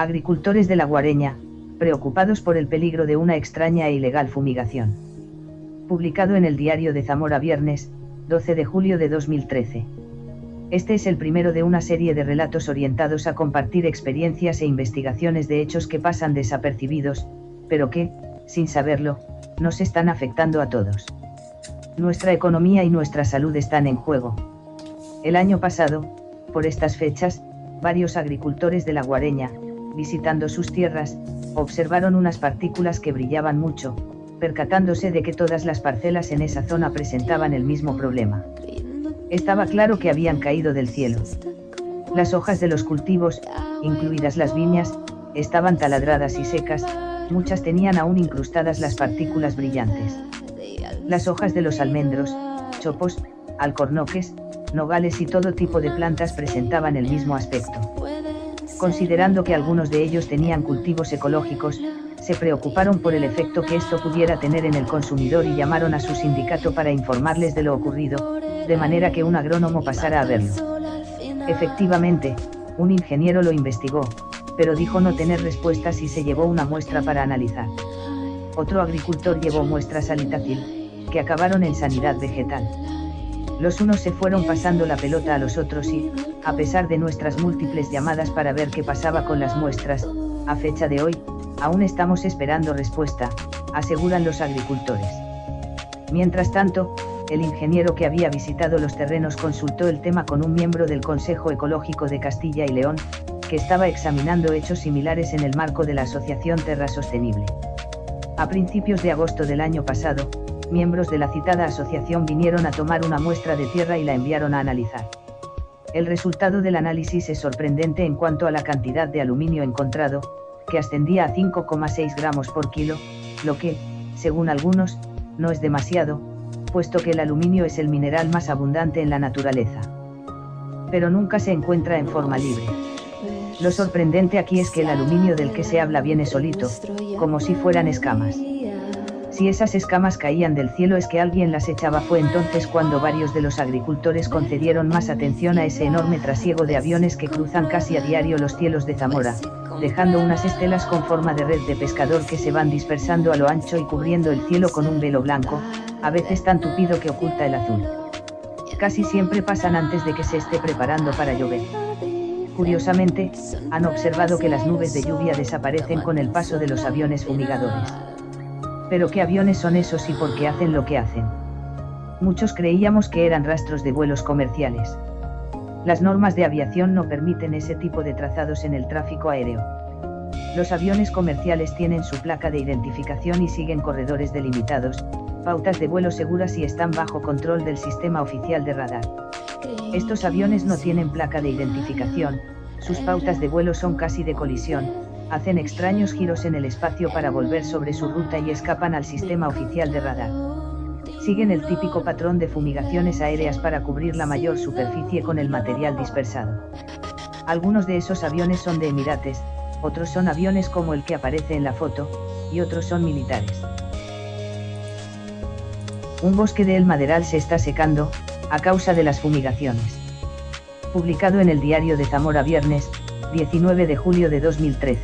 Agricultores de La Guareña, preocupados por el peligro de una extraña e ilegal fumigación. Publicado en el Diario de Zamora viernes, 12 de julio de 2013. Este es el primero de una serie de relatos orientados a compartir experiencias e investigaciones de hechos que pasan desapercibidos, pero que, sin saberlo, nos están afectando a todos. Nuestra economía y nuestra salud están en juego. El año pasado, por estas fechas, varios agricultores de La Guareña, visitando sus tierras, observaron unas partículas que brillaban mucho, percatándose de que todas las parcelas en esa zona presentaban el mismo problema. Estaba claro que habían caído del cielo. Las hojas de los cultivos, incluidas las viñas, estaban taladradas y secas, muchas tenían aún incrustadas las partículas brillantes. Las hojas de los almendros, chopos, alcornoques, nogales y todo tipo de plantas presentaban el mismo aspecto. Considerando que algunos de ellos tenían cultivos ecológicos, se preocuparon por el efecto que esto pudiera tener en el consumidor y llamaron a su sindicato para informarles de lo ocurrido, de manera que un agrónomo pasara a verlo. Efectivamente, un ingeniero lo investigó, pero dijo no tener respuestas y se llevó una muestra para analizar. Otro agricultor llevó muestras al Itacil, que acabaron en sanidad vegetal. Los unos se fueron pasando la pelota a los otros y, a pesar de nuestras múltiples llamadas para ver qué pasaba con las muestras, a fecha de hoy, aún estamos esperando respuesta, aseguran los agricultores. Mientras tanto, el ingeniero que había visitado los terrenos consultó el tema con un miembro del Consejo Ecológico de Castilla y León, que estaba examinando hechos similares en el marco de la Asociación Terra Sostenible. A principios de agosto del año pasado, miembros de la citada asociación vinieron a tomar una muestra de tierra y la enviaron a analizar. El resultado del análisis es sorprendente en cuanto a la cantidad de aluminio encontrado, que ascendía a 5,6 gramos por kilo, lo que, según algunos, no es demasiado, puesto que el aluminio es el mineral más abundante en la naturaleza. Pero nunca se encuentra en forma libre. Lo sorprendente aquí es que el aluminio del que se habla viene solito, como si fueran escamas. Si esas escamas caían del cielo es que alguien las echaba. Fue entonces cuando varios de los agricultores concedieron más atención a ese enorme trasiego de aviones que cruzan casi a diario los cielos de Zamora, dejando unas estelas con forma de red de pescador que se van dispersando a lo ancho y cubriendo el cielo con un velo blanco, a veces tan tupido que oculta el azul. Casi siempre pasan antes de que se esté preparando para llover. Curiosamente, han observado que las nubes de lluvia desaparecen con el paso de los aviones fumigadores. ¿Pero qué aviones son esos y por qué hacen lo que hacen? Muchos creíamos que eran rastros de vuelos comerciales. Las normas de aviación no permiten ese tipo de trazados en el tráfico aéreo. Los aviones comerciales tienen su placa de identificación y siguen corredores delimitados, pautas de vuelo seguras y están bajo control del sistema oficial de radar. Estos aviones no tienen placa de identificación, sus pautas de vuelo son casi de colisión, hacen extraños giros en el espacio para volver sobre su ruta y escapan al sistema oficial de radar. Siguen el típico patrón de fumigaciones aéreas para cubrir la mayor superficie con el material dispersado. Algunos de esos aviones son de Emirates, otros son aviones como el que aparece en la foto, y otros son militares. Un bosque de El Maderal se está secando, a causa de las fumigaciones. Publicado en el Diario de Zamora viernes, 19 de julio de 2013.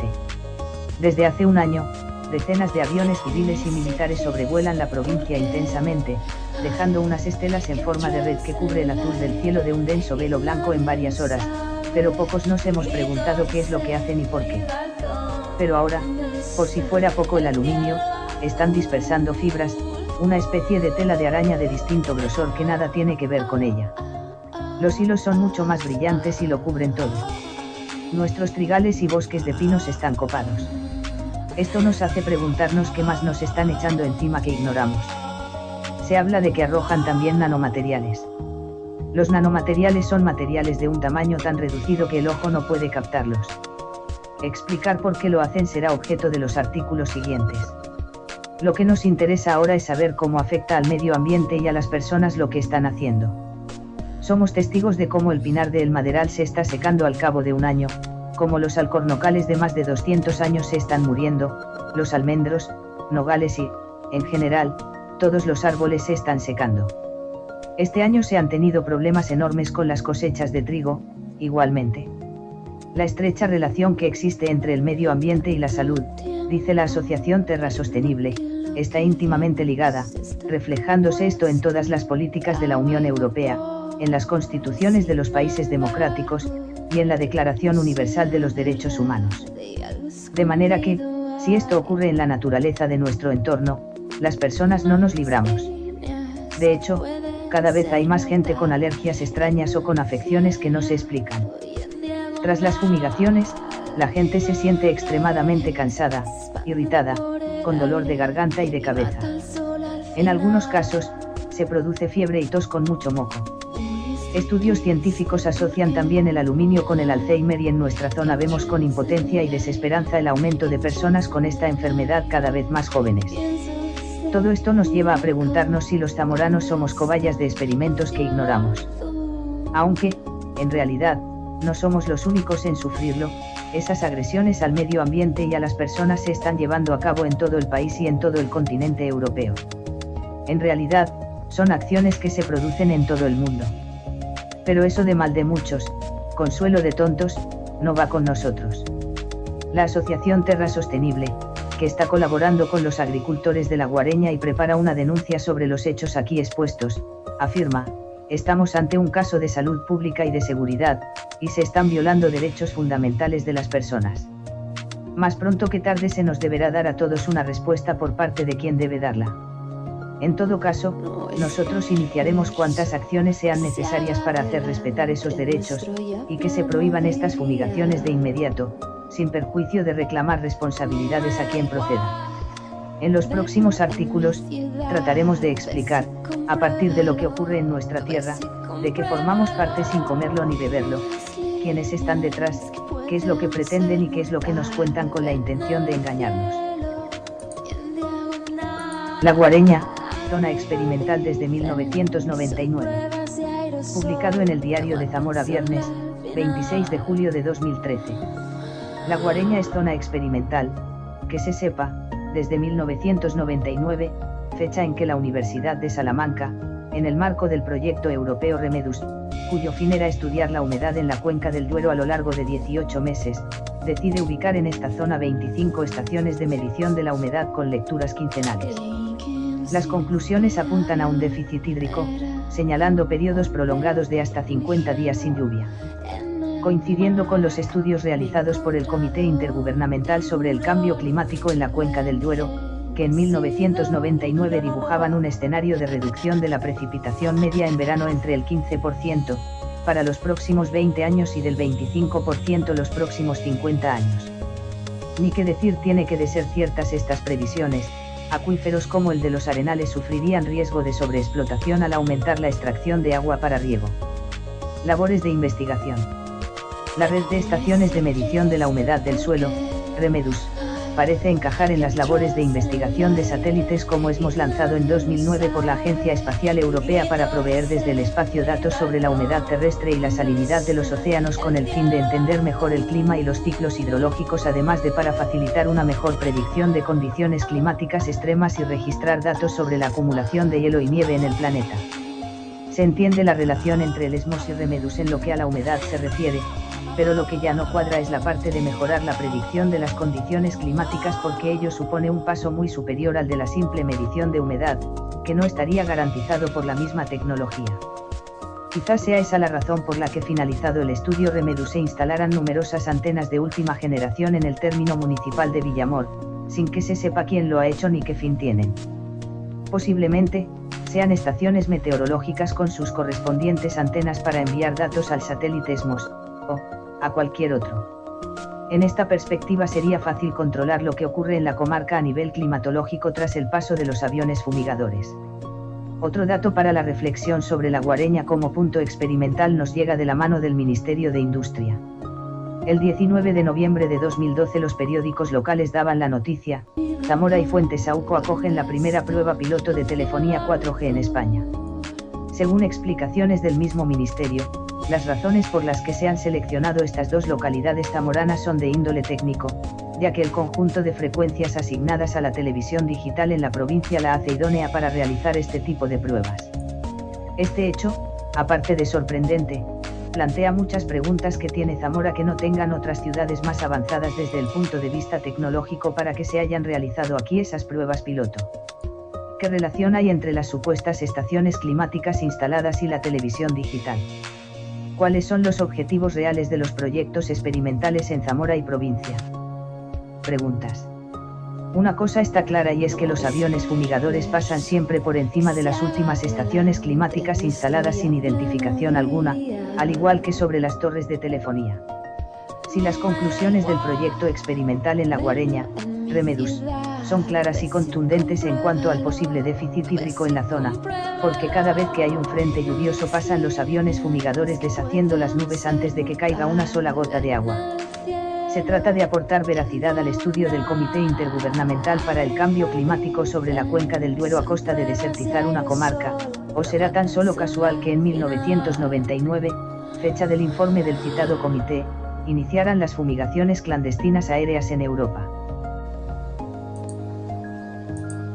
Desde hace un año, decenas de aviones civiles y militares sobrevuelan la provincia intensamente, dejando unas estelas en forma de red que cubre el azul del cielo de un denso velo blanco en varias horas, pero pocos nos hemos preguntado qué es lo que hacen y por qué. Pero ahora, por si fuera poco el aluminio, están dispersando fibras, una especie de tela de araña de distinto grosor que nada tiene que ver con ella. Los hilos son mucho más brillantes y lo cubren todo. Nuestros trigales y bosques de pinos están copados. Esto nos hace preguntarnos qué más nos están echando encima que ignoramos. Se habla de que arrojan también nanomateriales. Los nanomateriales son materiales de un tamaño tan reducido que el ojo no puede captarlos. Explicar por qué lo hacen será objeto de los artículos siguientes. Lo que nos interesa ahora es saber cómo afecta al medio ambiente y a las personas lo que están haciendo. Somos testigos de cómo el pinar de El Maderal se está secando al cabo de un año, cómo los alcornocales de más de 200 años se están muriendo, los almendros, nogales y, en general, todos los árboles se están secando. Este año se han tenido problemas enormes con las cosechas de trigo, igualmente. La estrecha relación que existe entre el medio ambiente y la salud, dice la Asociación Terra Sostenible, está íntimamente ligada, reflejándose esto en todas las políticas de la Unión Europea, en las constituciones de los países democráticos, y en la Declaración Universal de los Derechos Humanos. De manera que, si esto ocurre en la naturaleza de nuestro entorno, las personas no nos libramos. De hecho, cada vez hay más gente con alergias extrañas o con afecciones que no se explican. Tras las fumigaciones, la gente se siente extremadamente cansada, irritada, con dolor de garganta y de cabeza. En algunos casos, se produce fiebre y tos con mucho moco. Estudios científicos asocian también el aluminio con el Alzheimer y en nuestra zona vemos con impotencia y desesperanza el aumento de personas con esta enfermedad cada vez más jóvenes. Todo esto nos lleva a preguntarnos si los zamoranos somos cobayas de experimentos que ignoramos. Aunque, en realidad, no somos los únicos en sufrirlo, esas agresiones al medio ambiente y a las personas se están llevando a cabo en todo el país y en todo el continente europeo. En realidad, son acciones que se producen en todo el mundo. Pero eso de mal de muchos, consuelo de tontos, no va con nosotros. La Asociación Terra Sostenible, que está colaborando con los agricultores de La Guareña y prepara una denuncia sobre los hechos aquí expuestos, afirma: estamos ante un caso de salud pública y de seguridad, y se están violando derechos fundamentales de las personas. Más pronto que tarde se nos deberá dar a todos una respuesta por parte de quien debe darla. En todo caso, nosotros iniciaremos cuantas acciones sean necesarias para hacer respetar esos derechos, y que se prohíban estas fumigaciones de inmediato, sin perjuicio de reclamar responsabilidades a quien proceda. En los próximos artículos, trataremos de explicar, a partir de lo que ocurre en nuestra tierra, de qué formamos parte sin comerlo ni beberlo, quiénes están detrás, qué es lo que pretenden y qué es lo que nos cuentan con la intención de engañarnos. La Guareña, zona experimental desde 1999. Publicado en el Diario de Zamora viernes, 26 de julio de 2013. La Guareña es zona experimental, que se sepa, desde 1999, fecha en que la Universidad de Salamanca, en el marco del proyecto europeo Remedus, cuyo fin era estudiar la humedad en la cuenca del Duero a lo largo de 18 meses, decide ubicar en esta zona 25 estaciones de medición de la humedad con lecturas quincenales. Las conclusiones apuntan a un déficit hídrico, señalando periodos prolongados de hasta 50 días sin lluvia. Coincidiendo con los estudios realizados por el Comité Intergubernamental sobre el Cambio Climático en la Cuenca del Duero, que en 1999 dibujaban un escenario de reducción de la precipitación media en verano entre el 15%, para los próximos 20 años y del 25% los próximos 50 años. Ni qué decir tiene que de ser ciertas estas previsiones, acuíferos como el de los Arenales sufrirían riesgo de sobreexplotación al aumentar la extracción de agua para riego. Labores de investigación. La red de estaciones de medición de la humedad del suelo, Remedus, parece encajar en las labores de investigación de satélites como ESMOS lanzado en 2009 por la Agencia Espacial Europea para proveer desde el espacio datos sobre la humedad terrestre y la salinidad de los océanos con el fin de entender mejor el clima y los ciclos hidrológicos, además de para facilitar una mejor predicción de condiciones climáticas extremas y registrar datos sobre la acumulación de hielo y nieve en el planeta. Se entiende la relación entre el ESMOS y Remedus en lo que a la humedad se refiere, pero lo que ya no cuadra es la parte de mejorar la predicción de las condiciones climáticas, porque ello supone un paso muy superior al de la simple medición de humedad, que no estaría garantizado por la misma tecnología. Quizás sea esa la razón por la que, finalizado el estudio Remedus, se instalaran numerosas antenas de última generación en el término municipal de Villamor, sin que se sepa quién lo ha hecho ni qué fin tienen. Posiblemente, sean estaciones meteorológicas con sus correspondientes antenas para enviar datos al satélite ESMOS, o a cualquier otro. En esta perspectiva sería fácil controlar lo que ocurre en la comarca a nivel climatológico tras el paso de los aviones fumigadores. Otro dato para la reflexión sobre la Guareña como punto experimental nos llega de la mano del Ministerio de Industria. El 19 de noviembre de 2012 los periódicos locales daban la noticia: Zamora y Fuentesauco acogen la primera prueba piloto de telefonía 4G en España. Según explicaciones del mismo ministerio, las razones por las que se han seleccionado estas dos localidades zamoranas son de índole técnico, ya que el conjunto de frecuencias asignadas a la televisión digital en la provincia la hace idónea para realizar este tipo de pruebas. Este hecho, aparte de sorprendente, plantea muchas preguntas que tiene Zamora que no tengan otras ciudades más avanzadas desde el punto de vista tecnológico para que se hayan realizado aquí esas pruebas piloto. ¿Qué relación hay entre las supuestas estaciones climáticas instaladas y la televisión digital? ¿Cuáles son los objetivos reales de los proyectos experimentales en Zamora y provincia? Preguntas. Una cosa está clara y es que los aviones fumigadores pasan siempre por encima de las últimas estaciones climáticas instaladas sin identificación alguna, al igual que sobre las torres de telefonía. Si las conclusiones del proyecto experimental en La Guareña, Remedus, son claras y contundentes en cuanto al posible déficit hídrico en la zona, porque cada vez que hay un frente lluvioso pasan los aviones fumigadores deshaciendo las nubes antes de que caiga una sola gota de agua. Se trata de aportar veracidad al estudio del Comité Intergubernamental para el Cambio Climático sobre la cuenca del Duero a costa de desertizar una comarca, o será tan solo casual que en 1999, fecha del informe del citado comité, iniciaran las fumigaciones clandestinas aéreas en Europa.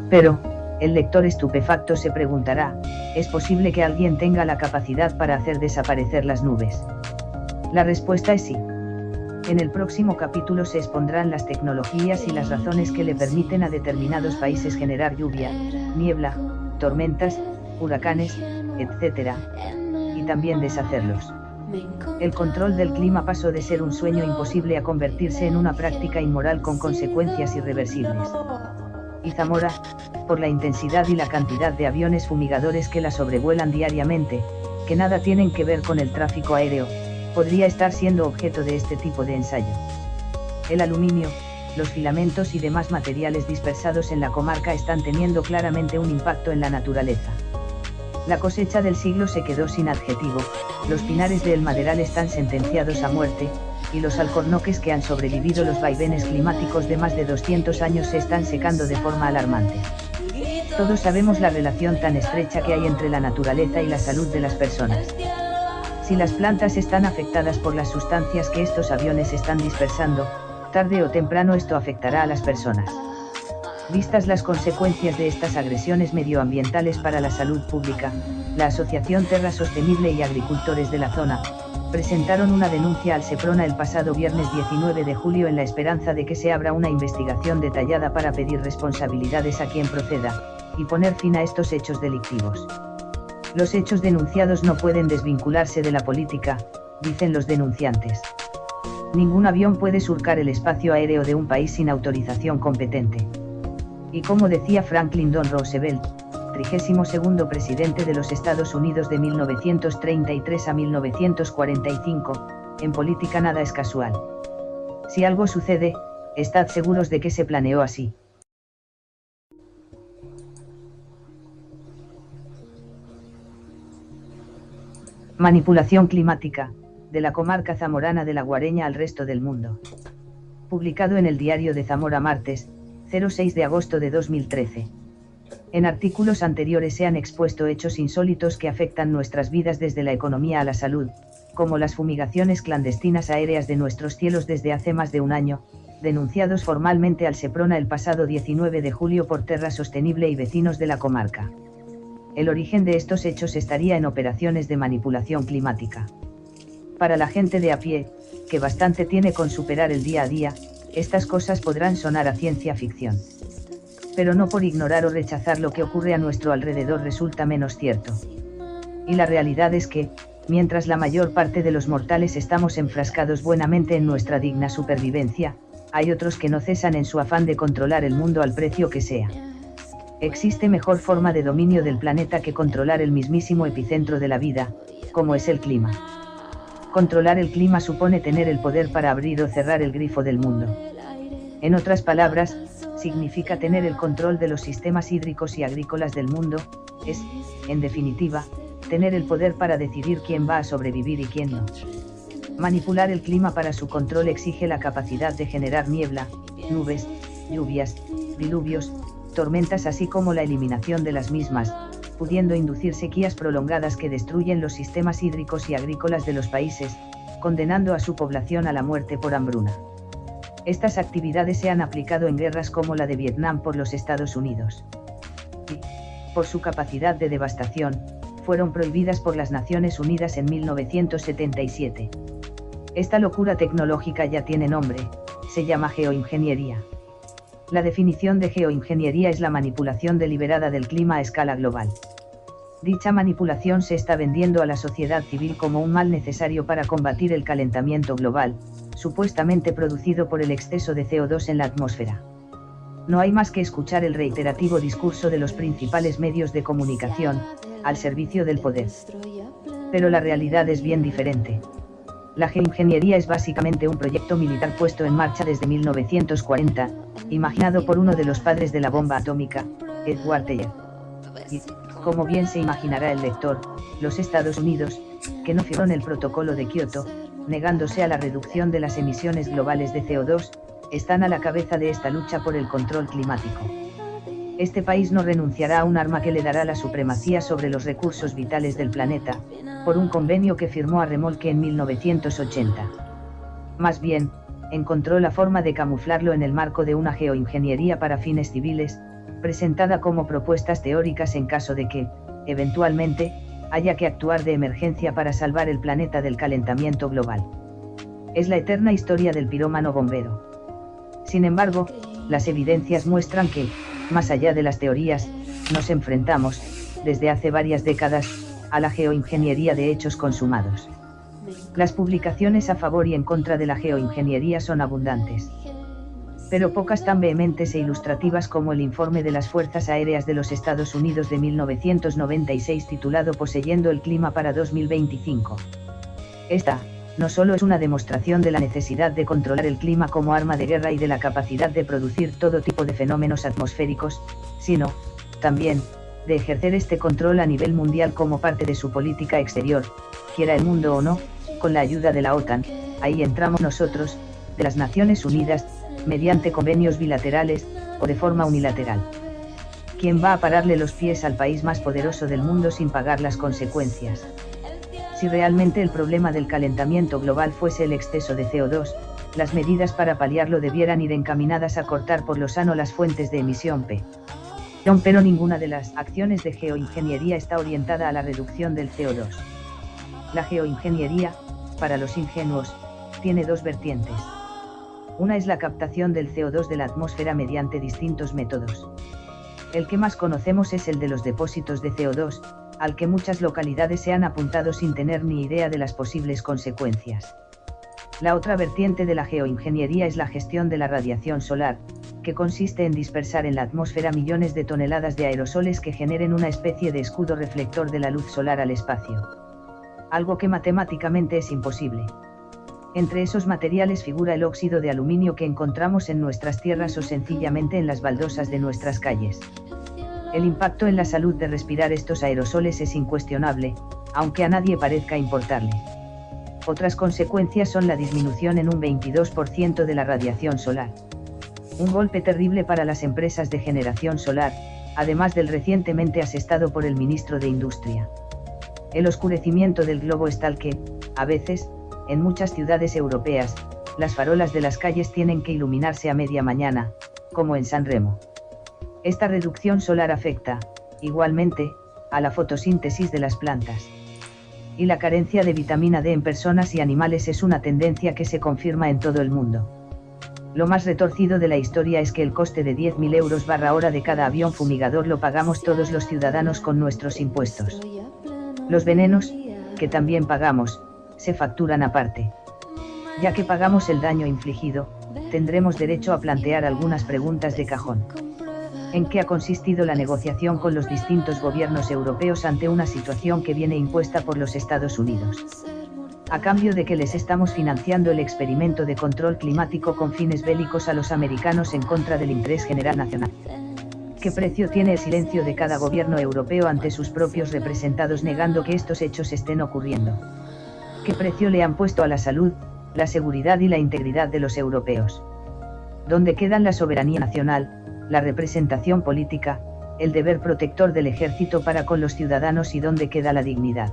Pero, el lector estupefacto se preguntará, ¿es posible que alguien tenga la capacidad para hacer desaparecer las nubes? La respuesta es sí. En el próximo capítulo se expondrán las tecnologías y las razones que le permiten a determinados países generar lluvia, niebla, tormentas, huracanes, etc. y también deshacerlos. El control del clima pasó de ser un sueño imposible a convertirse en una práctica inmoral con consecuencias irreversibles. Y Zamora, por la intensidad y la cantidad de aviones fumigadores que la sobrevuelan diariamente, que nada tienen que ver con el tráfico aéreo, podría estar siendo objeto de este tipo de ensayo. El aluminio, los filamentos y demás materiales dispersados en la comarca están teniendo claramente un impacto en la naturaleza. La cosecha del siglo se quedó sin adjetivo, los pinares de El Maderal están sentenciados a muerte, y los alcornoques que han sobrevivido los vaivenes climáticos de más de 200 años se están secando de forma alarmante. Todos sabemos la relación tan estrecha que hay entre la naturaleza y la salud de las personas. Si las plantas están afectadas por las sustancias que estos aviones están dispersando, tarde o temprano esto afectará a las personas. Vistas las consecuencias de estas agresiones medioambientales para la salud pública, la Asociación Terra Sostenible y agricultores de la zona, presentaron una denuncia al Seprona el pasado viernes 19 de julio en la esperanza de que se abra una investigación detallada para pedir responsabilidades a quien proceda, y poner fin a estos hechos delictivos. Los hechos denunciados no pueden desvincularse de la política, dicen los denunciantes. Ningún avión puede surcar el espacio aéreo de un país sin autorización competente. Y como decía Franklin D. Roosevelt, 32º presidente de los Estados Unidos de 1933 a 1945, en política nada es casual. Si algo sucede, estad seguros de que se planeó así. Manipulación climática, de la comarca zamorana de La Guareña al resto del mundo. Publicado en el Diario de Zamora martes, 06 de agosto de 2013. En artículos anteriores se han expuesto hechos insólitos que afectan nuestras vidas desde la economía a la salud, como las fumigaciones clandestinas aéreas de nuestros cielos desde hace más de un año, denunciados formalmente al Seprona el pasado 19 de julio por Terra Sostenible y vecinos de la comarca. El origen de estos hechos estaría en operaciones de manipulación climática. Para la gente de a pie, que bastante tiene con superar el día a día, estas cosas podrán sonar a ciencia ficción. Pero no por ignorar o rechazar lo que ocurre a nuestro alrededor resulta menos cierto. Y la realidad es que, mientras la mayor parte de los mortales estamos enfrascados buenamente en nuestra digna supervivencia, hay otros que no cesan en su afán de controlar el mundo al precio que sea. Existe mejor forma de dominio del planeta que controlar el mismísimo epicentro de la vida, como es el clima. Controlar el clima supone tener el poder para abrir o cerrar el grifo del mundo. En otras palabras, significa tener el control de los sistemas hídricos y agrícolas del mundo, es, en definitiva, tener el poder para decidir quién va a sobrevivir y quién no. Manipular el clima para su control exige la capacidad de generar niebla, nubes, lluvias, diluvios, tormentas así como la eliminación de las mismas, pudiendo inducir sequías prolongadas que destruyen los sistemas hídricos y agrícolas de los países, condenando a su población a la muerte por hambruna. Estas actividades se han aplicado en guerras como la de Vietnam por los Estados Unidos. Y, por su capacidad de devastación, fueron prohibidas por las Naciones Unidas en 1977. Esta locura tecnológica ya tiene nombre, se llama geoingeniería. La definición de geoingeniería es la manipulación deliberada del clima a escala global. Dicha manipulación se está vendiendo a la sociedad civil como un mal necesario para combatir el calentamiento global, supuestamente producido por el exceso de CO2 en la atmósfera. No hay más que escuchar el reiterativo discurso de los principales medios de comunicación, al servicio del poder. Pero la realidad es bien diferente. La geoingeniería es básicamente un proyecto militar puesto en marcha desde 1940, imaginado por uno de los padres de la bomba atómica, Edward Teller. Y, como bien se imaginará el lector, los Estados Unidos, que no firmaron el protocolo de Kioto, negándose a la reducción de las emisiones globales de CO2, están a la cabeza de esta lucha por el control climático. Este país no renunciará a un arma que le dará la supremacía sobre los recursos vitales del planeta, por un convenio que firmó a remolque en 1980. Más bien, encontró la forma de camuflarlo en el marco de una geoingeniería para fines civiles, presentada como propuestas teóricas en caso de que, eventualmente, haya que actuar de emergencia para salvar el planeta del calentamiento global. Es la eterna historia del pirómano bombero. Sin embargo, las evidencias muestran que, más allá de las teorías, nos enfrentamos, desde hace varias décadas, a la geoingeniería de hechos consumados. Las publicaciones a favor y en contra de la geoingeniería son abundantes, pero pocas tan vehementes e ilustrativas como el informe de las Fuerzas Aéreas de los Estados Unidos de 1996 titulado Poseyendo el clima para 2025. Esta, no solo es una demostración de la necesidad de controlar el clima como arma de guerra y de la capacidad de producir todo tipo de fenómenos atmosféricos, sino, también, de ejercer este control a nivel mundial como parte de su política exterior, quiera el mundo o no, con la ayuda de la OTAN, ahí entramos nosotros, de las Naciones Unidas, mediante convenios bilaterales, o de forma unilateral. ¿Quién va a pararle los pies al país más poderoso del mundo sin pagar las consecuencias? Si realmente el problema del calentamiento global fuese el exceso de CO2, las medidas para paliarlo debieran ir encaminadas a cortar por lo sano las fuentes de emisión P. Pero ninguna de las acciones de geoingeniería está orientada a la reducción del CO2. La geoingeniería, para los ingenuos, tiene dos vertientes. Una es la captación del CO2 de la atmósfera mediante distintos métodos. El que más conocemos es el de los depósitos de CO2, al que muchas localidades se han apuntado sin tener ni idea de las posibles consecuencias. La otra vertiente de la geoingeniería es la gestión de la radiación solar, que consiste en dispersar en la atmósfera millones de toneladas de aerosoles que generen una especie de escudo reflector de la luz solar al espacio. Algo que matemáticamente es imposible. Entre esos materiales figura el óxido de aluminio que encontramos en nuestras tierras o sencillamente en las baldosas de nuestras calles. El impacto en la salud de respirar estos aerosoles es incuestionable, aunque a nadie parezca importarle. Otras consecuencias son la disminución en un 22% de la radiación solar. Un golpe terrible para las empresas de generación solar, además del recientemente asestado por el ministro de Industria. El oscurecimiento del globo es tal que, a veces, en muchas ciudades europeas, las farolas de las calles tienen que iluminarse a media mañana, como en San Remo. Esta reducción solar afecta, igualmente, a la fotosíntesis de las plantas. Y la carencia de vitamina D en personas y animales es una tendencia que se confirma en todo el mundo. Lo más retorcido de la historia es que el coste de 10.000 euros/hora de cada avión fumigador lo pagamos todos los ciudadanos con nuestros impuestos. Los venenos, que también pagamos, se facturan aparte. Ya que pagamos el daño infligido, tendremos derecho a plantear algunas preguntas de cajón. ¿En qué ha consistido la negociación con los distintos gobiernos europeos ante una situación que viene impuesta por los Estados Unidos? ¿A cambio de que les estamos financiando el experimento de control climático con fines bélicos a los americanos en contra del interés general nacional? ¿Qué precio tiene el silencio de cada gobierno europeo ante sus propios representados negando que estos hechos estén ocurriendo? ¿Qué precio le han puesto a la salud, la seguridad y la integridad de los europeos? ¿Dónde quedan la soberanía nacional, la representación política, el deber protector del ejército para con los ciudadanos y dónde queda la dignidad?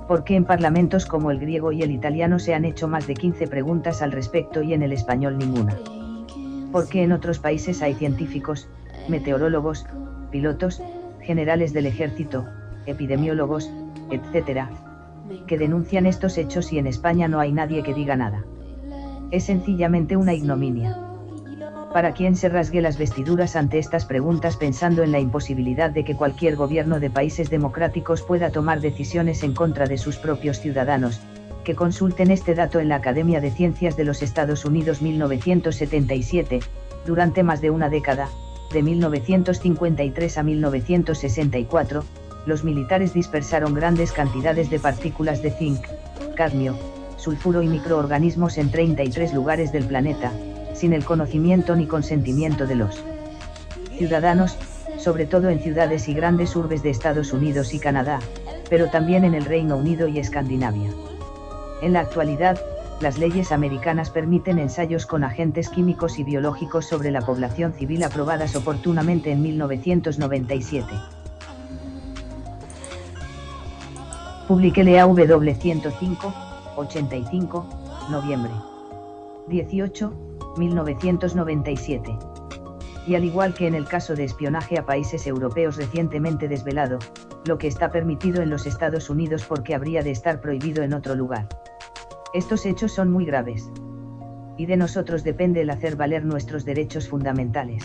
¿Por qué en parlamentos como el griego y el italiano se han hecho más de 15 preguntas al respecto y en el español ninguna? ¿Por qué en otros países hay científicos, meteorólogos, pilotos, generales del ejército, epidemiólogos, etc., que denuncian estos hechos y en España no hay nadie que diga nada. Es sencillamente una ignominia. Para quien se rasgue las vestiduras ante estas preguntas pensando en la imposibilidad de que cualquier gobierno de países democráticos pueda tomar decisiones en contra de sus propios ciudadanos, que consulten este dato en la Academia de Ciencias de los Estados Unidos 1977, durante más de una década, de 1953 a 1964, los militares dispersaron grandes cantidades de partículas de zinc, cadmio, sulfuro y microorganismos en 33 lugares del planeta, sin el conocimiento ni consentimiento de los ciudadanos, sobre todo en ciudades y grandes urbes de Estados Unidos y Canadá, pero también en el Reino Unido y Escandinavia. En la actualidad, las leyes americanas permiten ensayos con agentes químicos y biológicos sobre la población civil aprobadas oportunamente en 1997. Publiqué LAW 105, 85, noviembre 18, 1997. Y al igual que en el caso de espionaje a países europeos recientemente desvelado, lo que está permitido en los Estados Unidos porque habría de estar prohibido en otro lugar. Estos hechos son muy graves. Y de nosotros depende el hacer valer nuestros derechos fundamentales.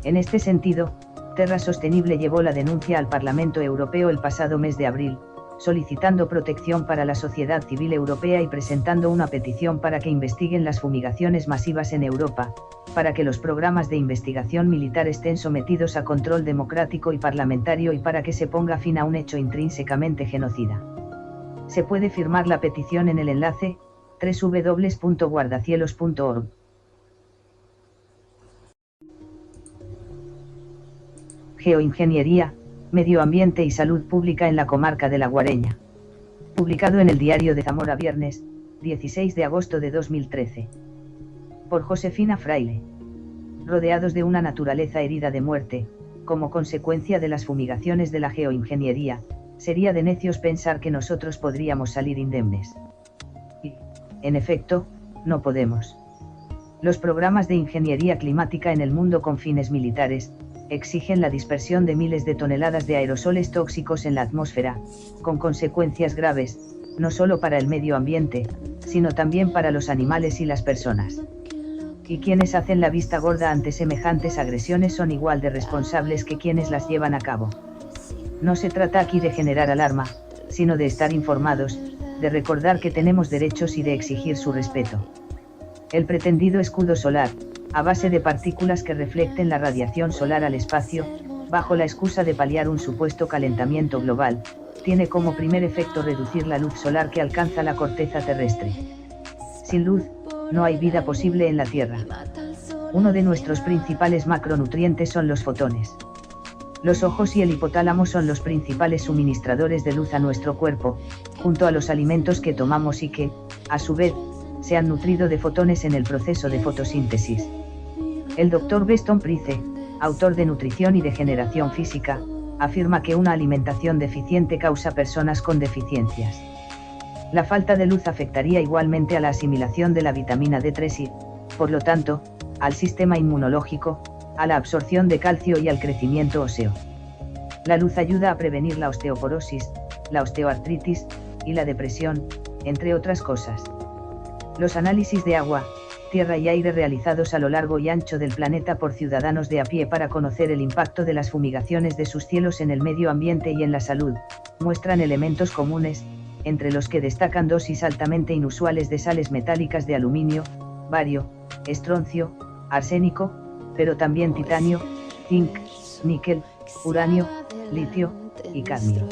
En este sentido, Terra Sostenible llevó la denuncia al Parlamento Europeo el pasado mes de abril, solicitando protección para la sociedad civil europea y presentando una petición para que investiguen las fumigaciones masivas en Europa, para que los programas de investigación militar estén sometidos a control democrático y parlamentario y para que se ponga fin a un hecho intrínsecamente genocida. Se puede firmar la petición en el enlace www.guardacielos.org. Geoingeniería, Medio Ambiente y Salud Pública en la comarca de La Guareña. Publicado en el Diario de Zamora viernes, 16 de agosto de 2013. Por Josefina Fraile. Rodeados de una naturaleza herida de muerte, como consecuencia de las fumigaciones de la geoingeniería, sería de necios pensar que nosotros podríamos salir indemnes. Y, en efecto, no podemos. Los programas de ingeniería climática en el mundo con fines militares, exigen la dispersión de miles de toneladas de aerosoles tóxicos en la atmósfera, con consecuencias graves, no solo para el medio ambiente, sino también para los animales y las personas. Y quienes hacen la vista gorda ante semejantes agresiones son igual de responsables que quienes las llevan a cabo. No se trata aquí de generar alarma, sino de estar informados, de recordar que tenemos derechos y de exigir su respeto. El pretendido escudo solar, a base de partículas que reflecten la radiación solar al espacio, bajo la excusa de paliar un supuesto calentamiento global, tiene como primer efecto reducir la luz solar que alcanza la corteza terrestre. Sin luz, no hay vida posible en la Tierra. Uno de nuestros principales macronutrientes son los fotones. Los ojos y el hipotálamo son los principales suministradores de luz a nuestro cuerpo, junto a los alimentos que tomamos y que, a su vez, se han nutrido de fotones en el proceso de fotosíntesis. El Dr. Weston Price, autor de Nutrición y Degeneración Física, afirma que una alimentación deficiente causa personas con deficiencias. La falta de luz afectaría igualmente a la asimilación de la vitamina D3 y, por lo tanto, al sistema inmunológico, a la absorción de calcio y al crecimiento óseo. La luz ayuda a prevenir la osteoporosis, la osteoartritis, y la depresión, entre otras cosas. Los análisis de agua, tierra y aire realizados a lo largo y ancho del planeta por ciudadanos de a pie para conocer el impacto de las fumigaciones de sus cielos en el medio ambiente y en la salud, muestran elementos comunes, entre los que destacan dosis altamente inusuales de sales metálicas de aluminio, bario, estroncio, arsénico, pero también titanio, zinc, níquel, uranio, litio, y cadmio.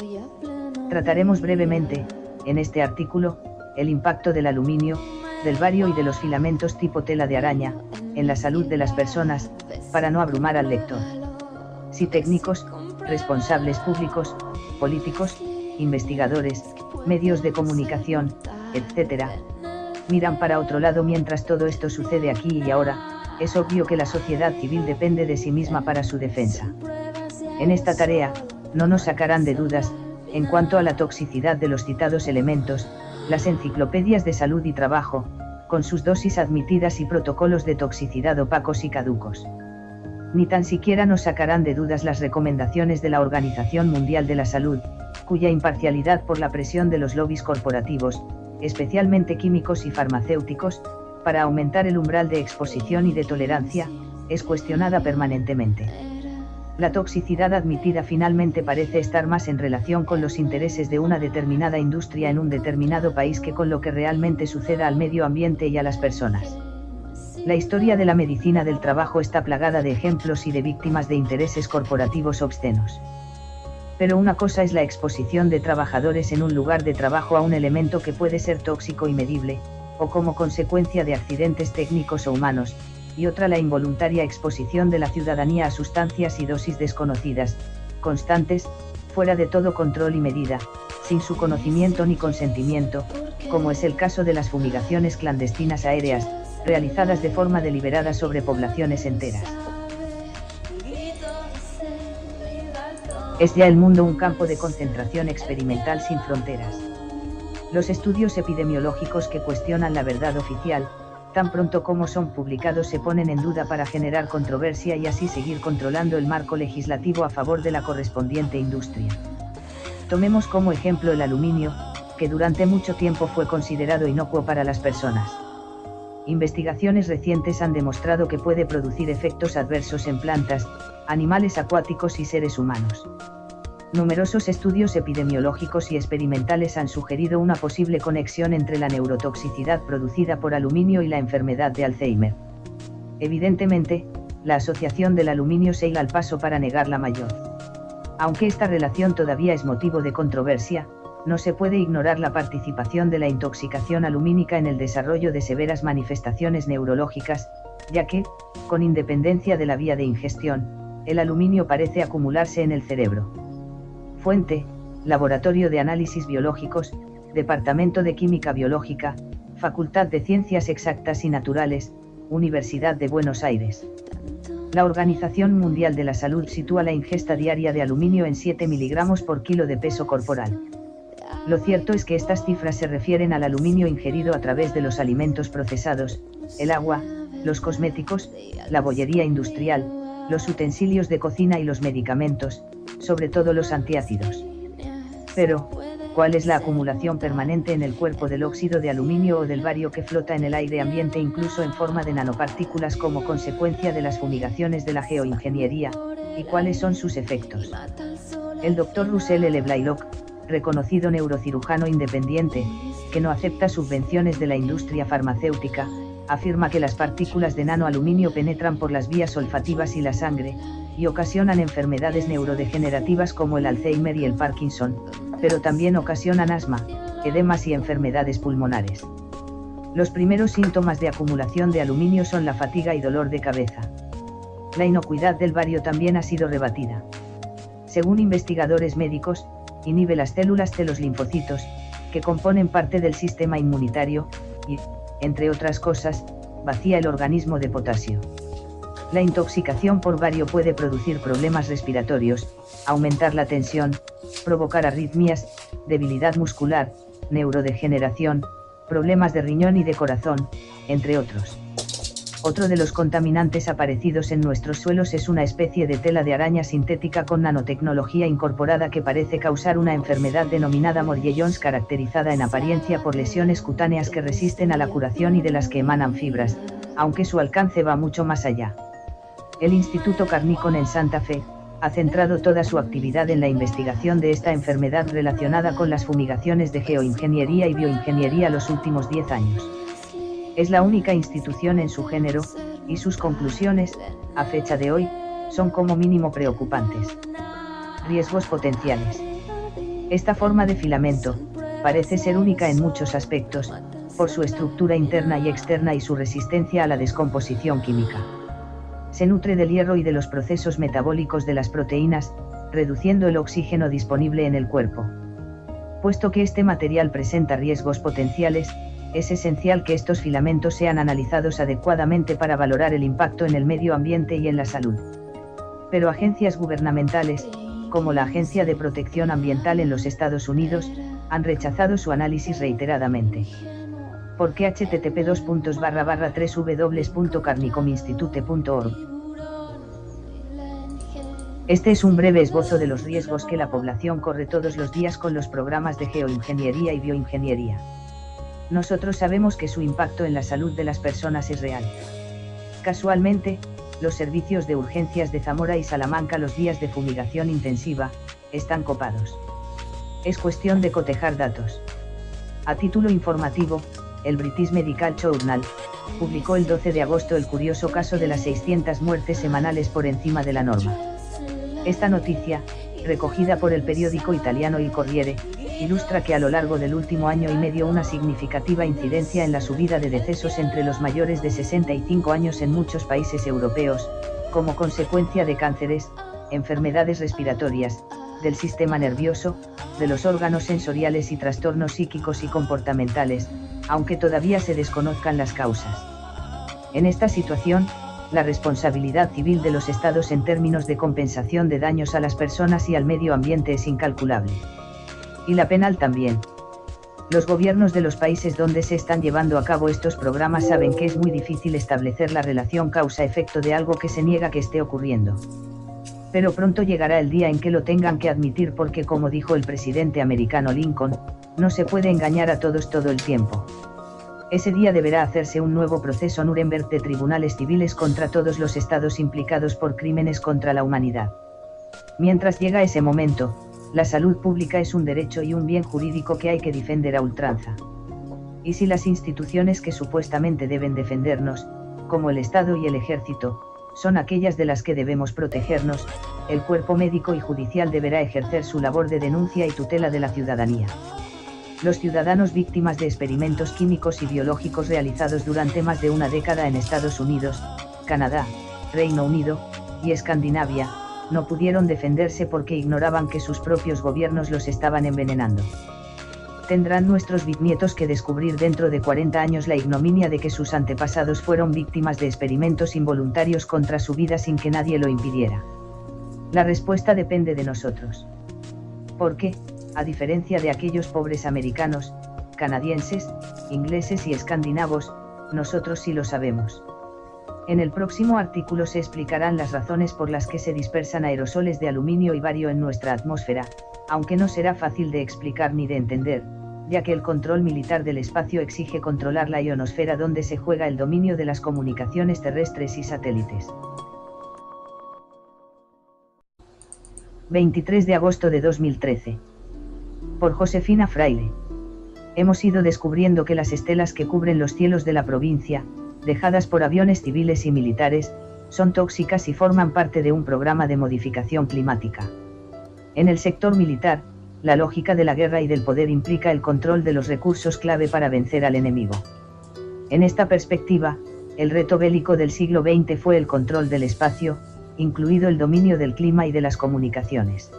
Trataremos brevemente, en este artículo, el impacto del aluminio, del bario y de los filamentos tipo tela de araña, en la salud de las personas, para no abrumar al lector. Si técnicos, responsables públicos, políticos, investigadores, medios de comunicación, etc., miran para otro lado mientras todo esto sucede aquí y ahora, es obvio que la sociedad civil depende de sí misma para su defensa. En esta tarea, no nos sacarán de dudas, en cuanto a la toxicidad de los citados elementos, las enciclopedias de salud y trabajo, con sus dosis admitidas y protocolos de toxicidad opacos y caducos. Ni tan siquiera nos sacarán de dudas las recomendaciones de la Organización Mundial de la Salud, cuya imparcialidad por la presión de los lobbies corporativos, especialmente químicos y farmacéuticos, para aumentar el umbral de exposición y de tolerancia, es cuestionada permanentemente. La toxicidad admitida finalmente parece estar más en relación con los intereses de una determinada industria en un determinado país que con lo que realmente suceda al medio ambiente y a las personas. La historia de la medicina del trabajo está plagada de ejemplos y de víctimas de intereses corporativos obscenos. Pero una cosa es la exposición de trabajadores en un lugar de trabajo a un elemento que puede ser tóxico y medible, o como consecuencia de accidentes técnicos o humanos, y otra la involuntaria exposición de la ciudadanía a sustancias y dosis desconocidas, constantes, fuera de todo control y medida, sin su conocimiento ni consentimiento, como es el caso de las fumigaciones clandestinas aéreas, realizadas de forma deliberada sobre poblaciones enteras. Es ya el mundo un campo de concentración experimental sin fronteras. Los estudios epidemiológicos que cuestionan la verdad oficial, tan pronto como son publicados se ponen en duda para generar controversia y así seguir controlando el marco legislativo a favor de la correspondiente industria. Tomemos como ejemplo el aluminio, que durante mucho tiempo fue considerado inocuo para las personas. Investigaciones recientes han demostrado que puede producir efectos adversos en plantas, animales acuáticos y seres humanos. Numerosos estudios epidemiológicos y experimentales han sugerido una posible conexión entre la neurotoxicidad producida por aluminio y la enfermedad de Alzheimer. Evidentemente, la asociación del aluminio se hila al paso para negar la mayor. Aunque esta relación todavía es motivo de controversia, no se puede ignorar la participación de la intoxicación alumínica en el desarrollo de severas manifestaciones neurológicas, ya que, con independencia de la vía de ingestión, el aluminio parece acumularse en el cerebro. Fuente: Laboratorio de Análisis Biológicos, Departamento de Química Biológica, Facultad de Ciencias Exactas y Naturales, Universidad de Buenos Aires. La Organización Mundial de la Salud sitúa la ingesta diaria de aluminio en 7 mg por kilo de peso corporal. Lo cierto es que estas cifras se refieren al aluminio ingerido a través de los alimentos procesados, el agua, los cosméticos, la bollería industrial, los utensilios de cocina y los medicamentos, sobre todo los antiácidos. Pero, ¿cuál es la acumulación permanente en el cuerpo del óxido de aluminio o del bario que flota en el aire ambiente incluso en forma de nanopartículas como consecuencia de las fumigaciones de la geoingeniería, y cuáles son sus efectos? El Dr. Russell L. Blaylock, reconocido neurocirujano independiente, que no acepta subvenciones de la industria farmacéutica, afirma que las partículas de nanoaluminio penetran por las vías olfativas y la sangre, y ocasionan enfermedades neurodegenerativas como el Alzheimer y el Parkinson, pero también ocasionan asma, edemas y enfermedades pulmonares. Los primeros síntomas de acumulación de aluminio son la fatiga y dolor de cabeza. La inocuidad del bario también ha sido rebatida. Según investigadores médicos, inhibe las células T, los linfocitos, que componen parte del sistema inmunitario, y, entre otras cosas, vacía el organismo de potasio. La intoxicación por bario puede producir problemas respiratorios, aumentar la tensión, provocar arritmias, debilidad muscular, neurodegeneración, problemas de riñón y de corazón, entre otros. Otro de los contaminantes aparecidos en nuestros suelos es una especie de tela de araña sintética con nanotecnología incorporada que parece causar una enfermedad denominada Morgellons, caracterizada en apariencia por lesiones cutáneas que resisten a la curación y de las que emanan fibras, aunque su alcance va mucho más allá. El Instituto Carnicon en Santa Fe ha centrado toda su actividad en la investigación de esta enfermedad relacionada con las fumigaciones de geoingeniería y bioingeniería los últimos 10 años. Es la única institución en su género, y sus conclusiones, a fecha de hoy, son como mínimo preocupantes. Riesgos potenciales. Esta forma de filamento parece ser única en muchos aspectos, por su estructura interna y externa y su resistencia a la descomposición química. Se nutre del hierro y de los procesos metabólicos de las proteínas, reduciendo el oxígeno disponible en el cuerpo. Puesto que este material presenta riesgos potenciales, es esencial que estos filamentos sean analizados adecuadamente para valorar el impacto en el medio ambiente y en la salud. Pero agencias gubernamentales, como la Agencia de Protección Ambiental en los Estados Unidos, han rechazado su análisis reiteradamente. Porque http://www.carnicominstitute.org Este es un breve esbozo de los riesgos que la población corre todos los días con los programas de geoingeniería y bioingeniería. Nosotros sabemos que su impacto en la salud de las personas es real. Casualmente, los servicios de urgencias de Zamora y Salamanca los días de fumigación intensiva, están copados. Es cuestión de cotejar datos. A título informativo, el British Medical Journal publicó el 12 de agosto el curioso caso de las 600 muertes semanales por encima de la norma. Esta noticia, recogida por el periódico italiano Il Corriere, ilustra que a lo largo del último año y medio una significativa incidencia en la subida de decesos entre los mayores de 65 años en muchos países europeos, como consecuencia de cánceres, enfermedades respiratorias, del sistema nervioso, de los órganos sensoriales y trastornos psíquicos y comportamentales, aunque todavía se desconozcan las causas. En esta situación, la responsabilidad civil de los estados en términos de compensación de daños a las personas y al medio ambiente es incalculable. Y la penal también. Los gobiernos de los países donde se están llevando a cabo estos programas saben que es muy difícil establecer la relación causa-efecto de algo que se niega que esté ocurriendo. Pero pronto llegará el día en que lo tengan que admitir porque, como dijo el presidente americano Lincoln, no se puede engañar a todos todo el tiempo. Ese día deberá hacerse un nuevo proceso Nuremberg de tribunales civiles contra todos los estados implicados por crímenes contra la humanidad. Mientras llega ese momento, la salud pública es un derecho y un bien jurídico que hay que defender a ultranza. Y si las instituciones que supuestamente deben defendernos, como el Estado y el Ejército, son aquellas de las que debemos protegernos, el cuerpo médico y judicial deberá ejercer su labor de denuncia y tutela de la ciudadanía. Los ciudadanos víctimas de experimentos químicos y biológicos realizados durante más de una década en Estados Unidos, Canadá, Reino Unido y Escandinavia, no pudieron defenderse porque ignoraban que sus propios gobiernos los estaban envenenando. Tendrán nuestros bisnietos que descubrir dentro de 40 años la ignominia de que sus antepasados fueron víctimas de experimentos involuntarios contra su vida sin que nadie lo impidiera. La respuesta depende de nosotros. Porque, a diferencia de aquellos pobres americanos, canadienses, ingleses y escandinavos, nosotros sí lo sabemos. En el próximo artículo se explicarán las razones por las que se dispersan aerosoles de aluminio y bario en nuestra atmósfera, aunque no será fácil de explicar ni de entender, ya que el control militar del espacio exige controlar la ionosfera donde se juega el dominio de las comunicaciones terrestres y satélites. 23 de agosto de 2013. Por Josefina Fraile. Hemos ido descubriendo que las estelas que cubren los cielos de la provincia, dejadas por aviones civiles y militares, son tóxicas y forman parte de un programa de modificación climática. En el sector militar, la lógica de la guerra y del poder implica el control de los recursos clave para vencer al enemigo. En esta perspectiva, el reto bélico del siglo XX fue el control del espacio, incluido el dominio del clima y de las comunicaciones.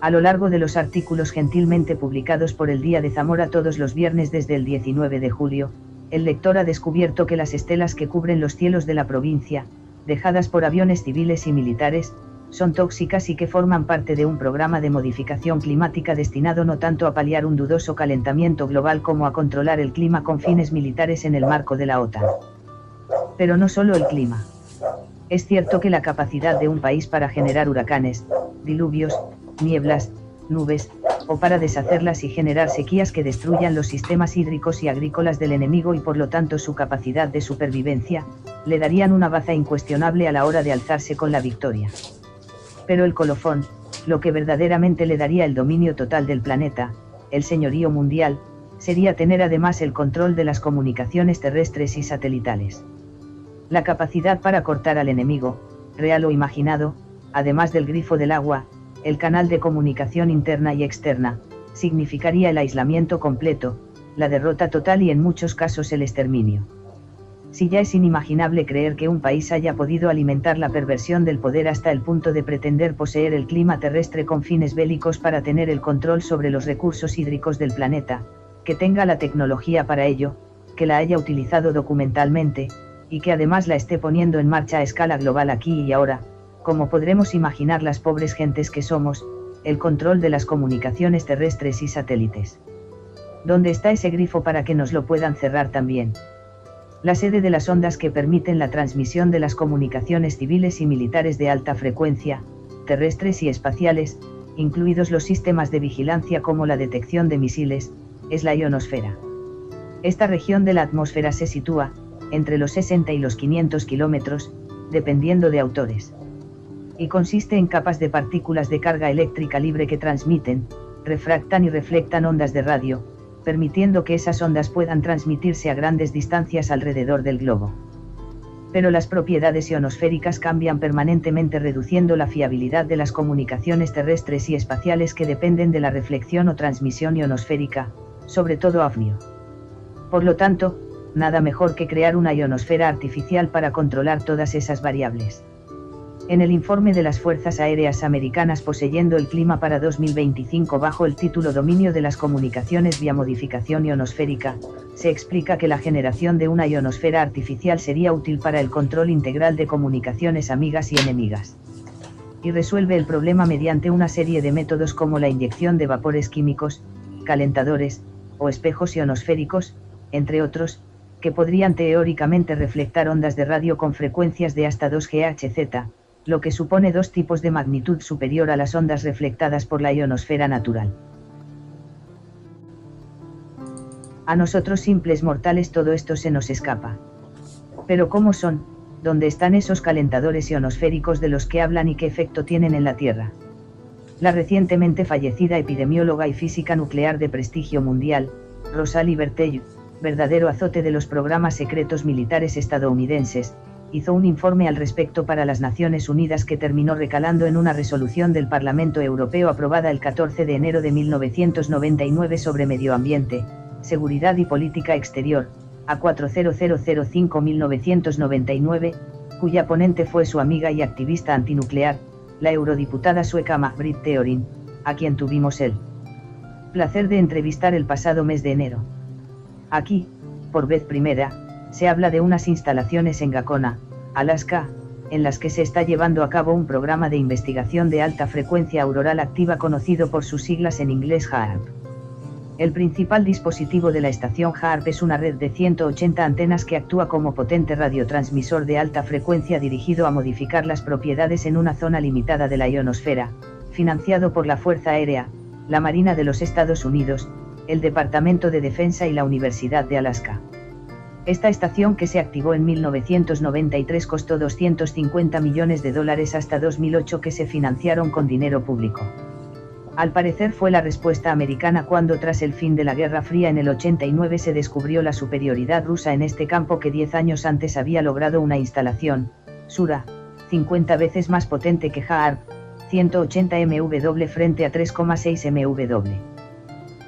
A lo largo de los artículos gentilmente publicados por el Día de Zamora todos los viernes desde el 19 de julio, el lector ha descubierto que las estelas que cubren los cielos de la provincia, dejadas por aviones civiles y militares, son tóxicas y que forman parte de un programa de modificación climática destinado no tanto a paliar un dudoso calentamiento global como a controlar el clima con fines militares en el marco de la OTAN. Pero no solo el clima. Es cierto que la capacidad de un país para generar huracanes, diluvios, nieblas, nubes, o para deshacerlas y generar sequías que destruyan los sistemas hídricos y agrícolas del enemigo y por lo tanto su capacidad de supervivencia, le darían una baza incuestionable a la hora de alzarse con la victoria. Pero el colofón, lo que verdaderamente le daría el dominio total del planeta, el señorío mundial, sería tener además el control de las comunicaciones terrestres y satelitales. La capacidad para cortar al enemigo, real o imaginado, además del grifo del agua, el canal de comunicación interna y externa, significaría el aislamiento completo, la derrota total y en muchos casos el exterminio. Si ya es inimaginable creer que un país haya podido alimentar la perversión del poder hasta el punto de pretender poseer el clima terrestre con fines bélicos para tener el control sobre los recursos hídricos del planeta, que tenga la tecnología para ello, que la haya utilizado documentalmente, y que además la esté poniendo en marcha a escala global aquí y ahora, como podremos imaginar las pobres gentes que somos, el control de las comunicaciones terrestres y satélites. ¿Dónde está ese grifo para que nos lo puedan cerrar también? La sede de las ondas que permiten la transmisión de las comunicaciones civiles y militares de alta frecuencia, terrestres y espaciales, incluidos los sistemas de vigilancia como la detección de misiles, es la ionosfera. Esta región de la atmósfera se sitúa entre los 60 y los 500 kilómetros, dependiendo de autores. Y consiste en capas de partículas de carga eléctrica libre que transmiten, refractan y reflectan ondas de radio, permitiendo que esas ondas puedan transmitirse a grandes distancias alrededor del globo. Pero las propiedades ionosféricas cambian permanentemente, reduciendo la fiabilidad de las comunicaciones terrestres y espaciales que dependen de la reflexión o transmisión ionosférica, sobre todo AFNIO. Por lo tanto, nada mejor que crear una ionosfera artificial para controlar todas esas variables. En el informe de las Fuerzas Aéreas Americanas Poseyendo el Clima para 2025 bajo el título Dominio de las comunicaciones vía modificación ionosférica, se explica que la generación de una ionosfera artificial sería útil para el control integral de comunicaciones amigas y enemigas. Y resuelve el problema mediante una serie de métodos como la inyección de vapores químicos, calentadores, o espejos ionosféricos, entre otros, que podrían teóricamente reflectar ondas de radio con frecuencias de hasta 2 GHz, lo que supone 2 tipos de magnitud superior a las ondas reflectadas por la ionosfera natural. A nosotros simples mortales todo esto se nos escapa. Pero ¿cómo son? ¿Dónde están esos calentadores ionosféricos de los que hablan y qué efecto tienen en la Tierra? La recientemente fallecida epidemióloga y física nuclear de prestigio mundial, Rosalie Bertell, verdadero azote de los programas secretos militares estadounidenses, hizo un informe al respecto para las Naciones Unidas que terminó recalando en una resolución del Parlamento Europeo aprobada el 14 de enero de 1999 sobre medio ambiente, seguridad y política exterior, A4005-1999, cuya ponente fue su amiga y activista antinuclear, la eurodiputada sueca Maj-Britt Theorin, a quien tuvimos el placer de entrevistar el pasado mes de enero. Aquí, por vez primera, se habla de unas instalaciones en Gacona, Alaska, en las que se está llevando a cabo un programa de investigación de alta frecuencia auroral activa conocido por sus siglas en inglés HAARP. El principal dispositivo de la estación HAARP es una red de 180 antenas que actúa como potente radiotransmisor de alta frecuencia dirigido a modificar las propiedades en una zona limitada de la ionosfera, financiado por la Fuerza Aérea, la Marina de los Estados Unidos, el Departamento de Defensa y la Universidad de Alaska. Esta estación, que se activó en 1993, costó $250 millones hasta 2008, que se financiaron con dinero público. Al parecer fue la respuesta americana cuando, tras el fin de la Guerra Fría en el 89, se descubrió la superioridad rusa en este campo que 10 años antes había logrado una instalación, Sura, 50 veces más potente que HAARP, 180 MW frente a 3,6 MW.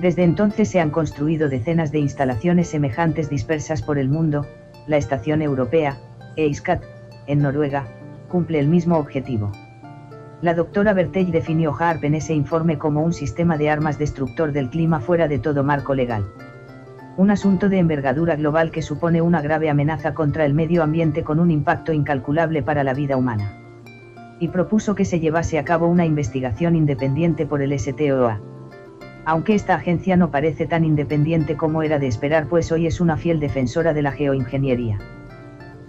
Desde entonces se han construido decenas de instalaciones semejantes dispersas por el mundo. La estación europea, EISCAT, en Noruega, cumple el mismo objetivo. La doctora Bertell definió HAARP en ese informe como un sistema de armas destructor del clima fuera de todo marco legal. Un asunto de envergadura global que supone una grave amenaza contra el medio ambiente con un impacto incalculable para la vida humana. Y propuso que se llevase a cabo una investigación independiente por el STOA. Aunque esta agencia no parece tan independiente como era de esperar, pues hoy es una fiel defensora de la geoingeniería.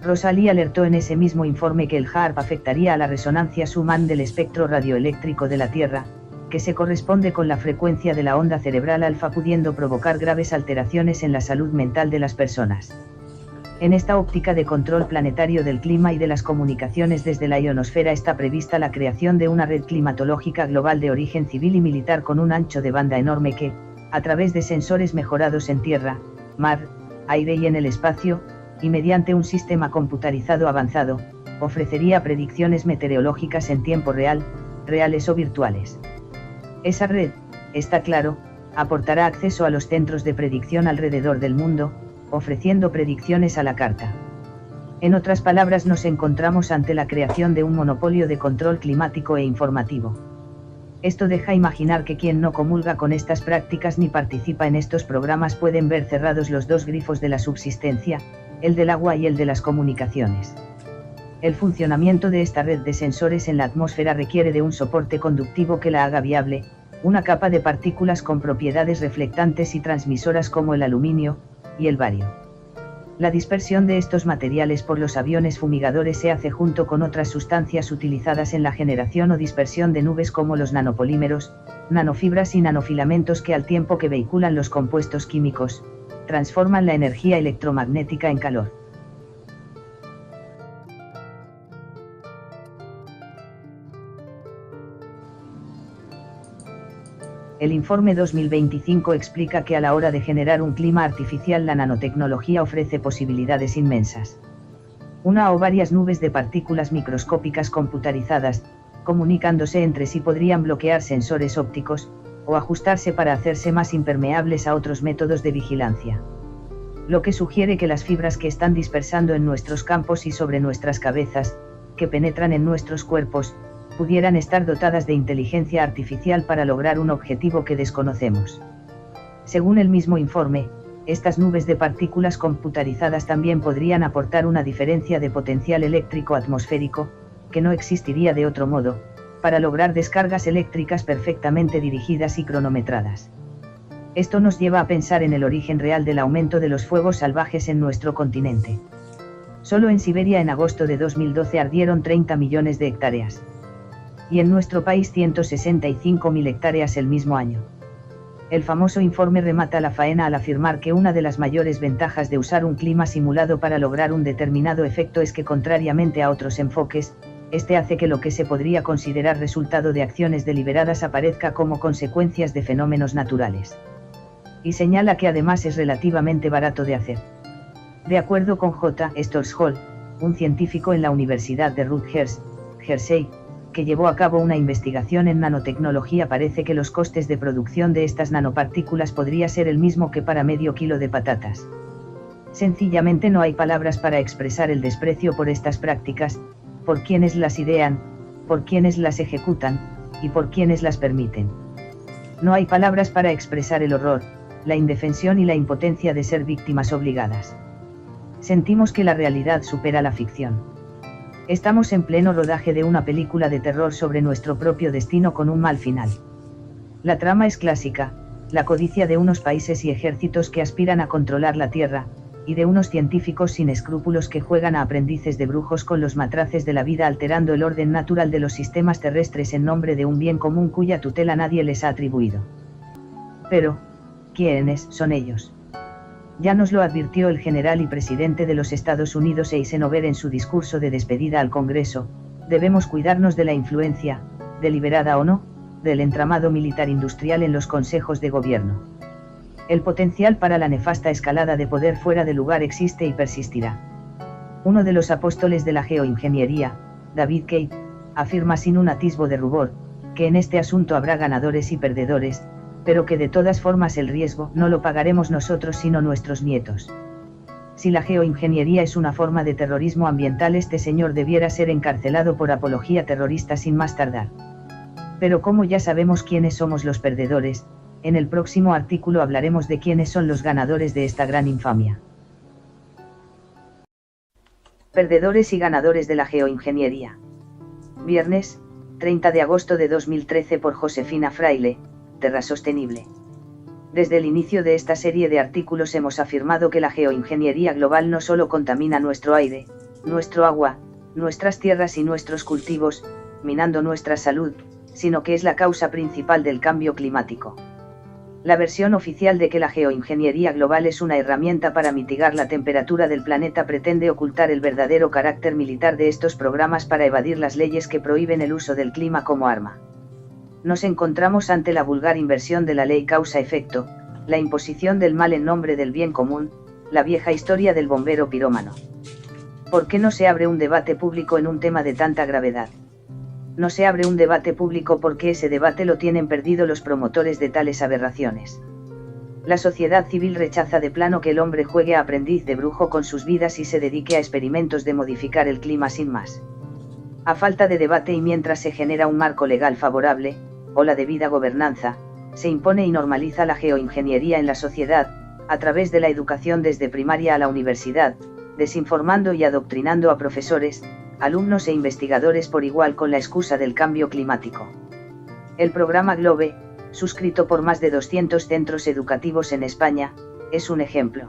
Rosalie alertó en ese mismo informe que el HAARP afectaría a la resonancia Schumann del espectro radioeléctrico de la Tierra, que se corresponde con la frecuencia de la onda cerebral alfa, pudiendo provocar graves alteraciones en la salud mental de las personas. En esta óptica de control planetario del clima y de las comunicaciones desde la ionosfera está prevista la creación de una red climatológica global de origen civil y militar con un ancho de banda enorme que, a través de sensores mejorados en tierra, mar, aire y en el espacio, y mediante un sistema computarizado avanzado, ofrecería predicciones meteorológicas en tiempo real, reales o virtuales. Esa red, está claro, aportará acceso a los centros de predicción alrededor del mundo, ofreciendo predicciones a la carta. En otras palabras, nos encontramos ante la creación de un monopolio de control climático e informativo. Esto deja imaginar que quien no comulga con estas prácticas ni participa en estos programas pueden ver cerrados los dos grifos de la subsistencia, el del agua y el de las comunicaciones. El funcionamiento de esta red de sensores en la atmósfera requiere de un soporte conductivo que la haga viable, una capa de partículas con propiedades reflectantes y transmisoras como el aluminio y el bario. La dispersión de estos materiales por los aviones fumigadores se hace junto con otras sustancias utilizadas en la generación o dispersión de nubes como los nanopolímeros, nanofibras y nanofilamentos que al tiempo que vehiculan los compuestos químicos, transforman la energía electromagnética en calor. El informe 2025 explica que a la hora de generar un clima artificial la nanotecnología ofrece posibilidades inmensas. Una o varias nubes de partículas microscópicas computarizadas, comunicándose entre sí podrían bloquear sensores ópticos, o ajustarse para hacerse más impermeables a otros métodos de vigilancia. Lo que sugiere que las fibras que están dispersando en nuestros campos y sobre nuestras cabezas, que penetran en nuestros cuerpos, pudieran estar dotadas de inteligencia artificial para lograr un objetivo que desconocemos. Según el mismo informe, estas nubes de partículas computarizadas también podrían aportar una diferencia de potencial eléctrico atmosférico, que no existiría de otro modo, para lograr descargas eléctricas perfectamente dirigidas y cronometradas. Esto nos lleva a pensar en el origen real del aumento de los fuegos salvajes en nuestro continente. Solo en Siberia en agosto de 2012 ardieron 30 millones de hectáreas. Y en nuestro país 165.000 hectáreas el mismo año. El famoso informe remata la faena al afirmar que una de las mayores ventajas de usar un clima simulado para lograr un determinado efecto es que, contrariamente a otros enfoques, este hace que lo que se podría considerar resultado de acciones deliberadas aparezca como consecuencias de fenómenos naturales. Y señala que además es relativamente barato de hacer. De acuerdo con J. Storsholm, un científico en la Universidad de Rutgers, Jersey, que llevó a cabo una investigación en nanotecnología, parece que los costes de producción de estas nanopartículas podría ser el mismo que para medio kilo de patatas. Sencillamente no hay palabras para expresar el desprecio por estas prácticas, por quienes las idean, por quienes las ejecutan, y por quienes las permiten. No hay palabras para expresar el horror, la indefensión y la impotencia de ser víctimas obligadas. Sentimos que la realidad supera la ficción. Estamos en pleno rodaje de una película de terror sobre nuestro propio destino con un mal final. La trama es clásica, la codicia de unos países y ejércitos que aspiran a controlar la Tierra, y de unos científicos sin escrúpulos que juegan a aprendices de brujos con los matraces de la vida, alterando el orden natural de los sistemas terrestres en nombre de un bien común cuya tutela nadie les ha atribuido. Pero, ¿quiénes son ellos? Ya nos lo advirtió el general y presidente de los Estados Unidos Eisenhower en su discurso de despedida al Congreso: debemos cuidarnos de la influencia, deliberada o no, del entramado militar-industrial en los consejos de gobierno. El potencial para la nefasta escalada de poder fuera de lugar existe y persistirá. Uno de los apóstoles de la geoingeniería, David Cade, afirma sin un atisbo de rubor, que en este asunto habrá ganadores y perdedores, pero que de todas formas el riesgo no lo pagaremos nosotros sino nuestros nietos. Si la geoingeniería es una forma de terrorismo ambiental, este señor debiera ser encarcelado por apología terrorista sin más tardar. Pero como ya sabemos quiénes somos los perdedores, en el próximo artículo hablaremos de quiénes son los ganadores de esta gran infamia. Perdedores y ganadores de la geoingeniería. Viernes, 30 de agosto de 2013, por Josefina Fraile, Terra Sostenible. Desde el inicio de esta serie de artículos hemos afirmado que la geoingeniería global no solo contamina nuestro aire, nuestro agua, nuestras tierras y nuestros cultivos, minando nuestra salud, sino que es la causa principal del cambio climático. La versión oficial de que la geoingeniería global es una herramienta para mitigar la temperatura del planeta pretende ocultar el verdadero carácter militar de estos programas para evadir las leyes que prohíben el uso del clima como arma. Nos encontramos ante la vulgar inversión de la ley causa-efecto, la imposición del mal en nombre del bien común, la vieja historia del bombero pirómano. ¿Por qué no se abre un debate público en un tema de tanta gravedad? No se abre un debate público porque ese debate lo tienen perdido los promotores de tales aberraciones. La sociedad civil rechaza de plano que el hombre juegue a aprendiz de brujo con sus vidas y se dedique a experimentos de modificar el clima sin más. A falta de debate y mientras se genera un marco legal favorable, o la debida gobernanza, se impone y normaliza la geoingeniería en la sociedad, a través de la educación desde primaria a la universidad, desinformando y adoctrinando a profesores, alumnos e investigadores por igual con la excusa del cambio climático. El programa GLOBE, suscrito por más de 200 centros educativos en España, es un ejemplo.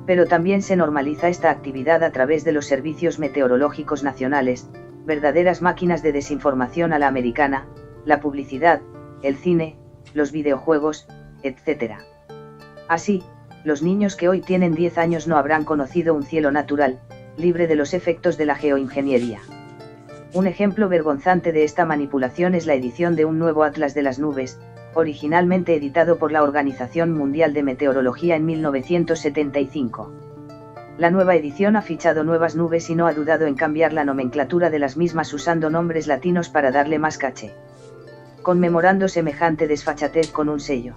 Pero también se normaliza esta actividad a través de los servicios meteorológicos nacionales, verdaderas máquinas de desinformación a la americana, la publicidad, el cine, los videojuegos, etc. Así, los niños que hoy tienen 10 años no habrán conocido un cielo natural, libre de los efectos de la geoingeniería. Un ejemplo vergonzante de esta manipulación es la edición de un nuevo Atlas de las Nubes, originalmente editado por la Organización Mundial de Meteorología en 1975. La nueva edición ha fichado nuevas nubes y no ha dudado en cambiar la nomenclatura de las mismas usando nombres latinos para darle más caché. Conmemorando semejante desfachatez con un sello.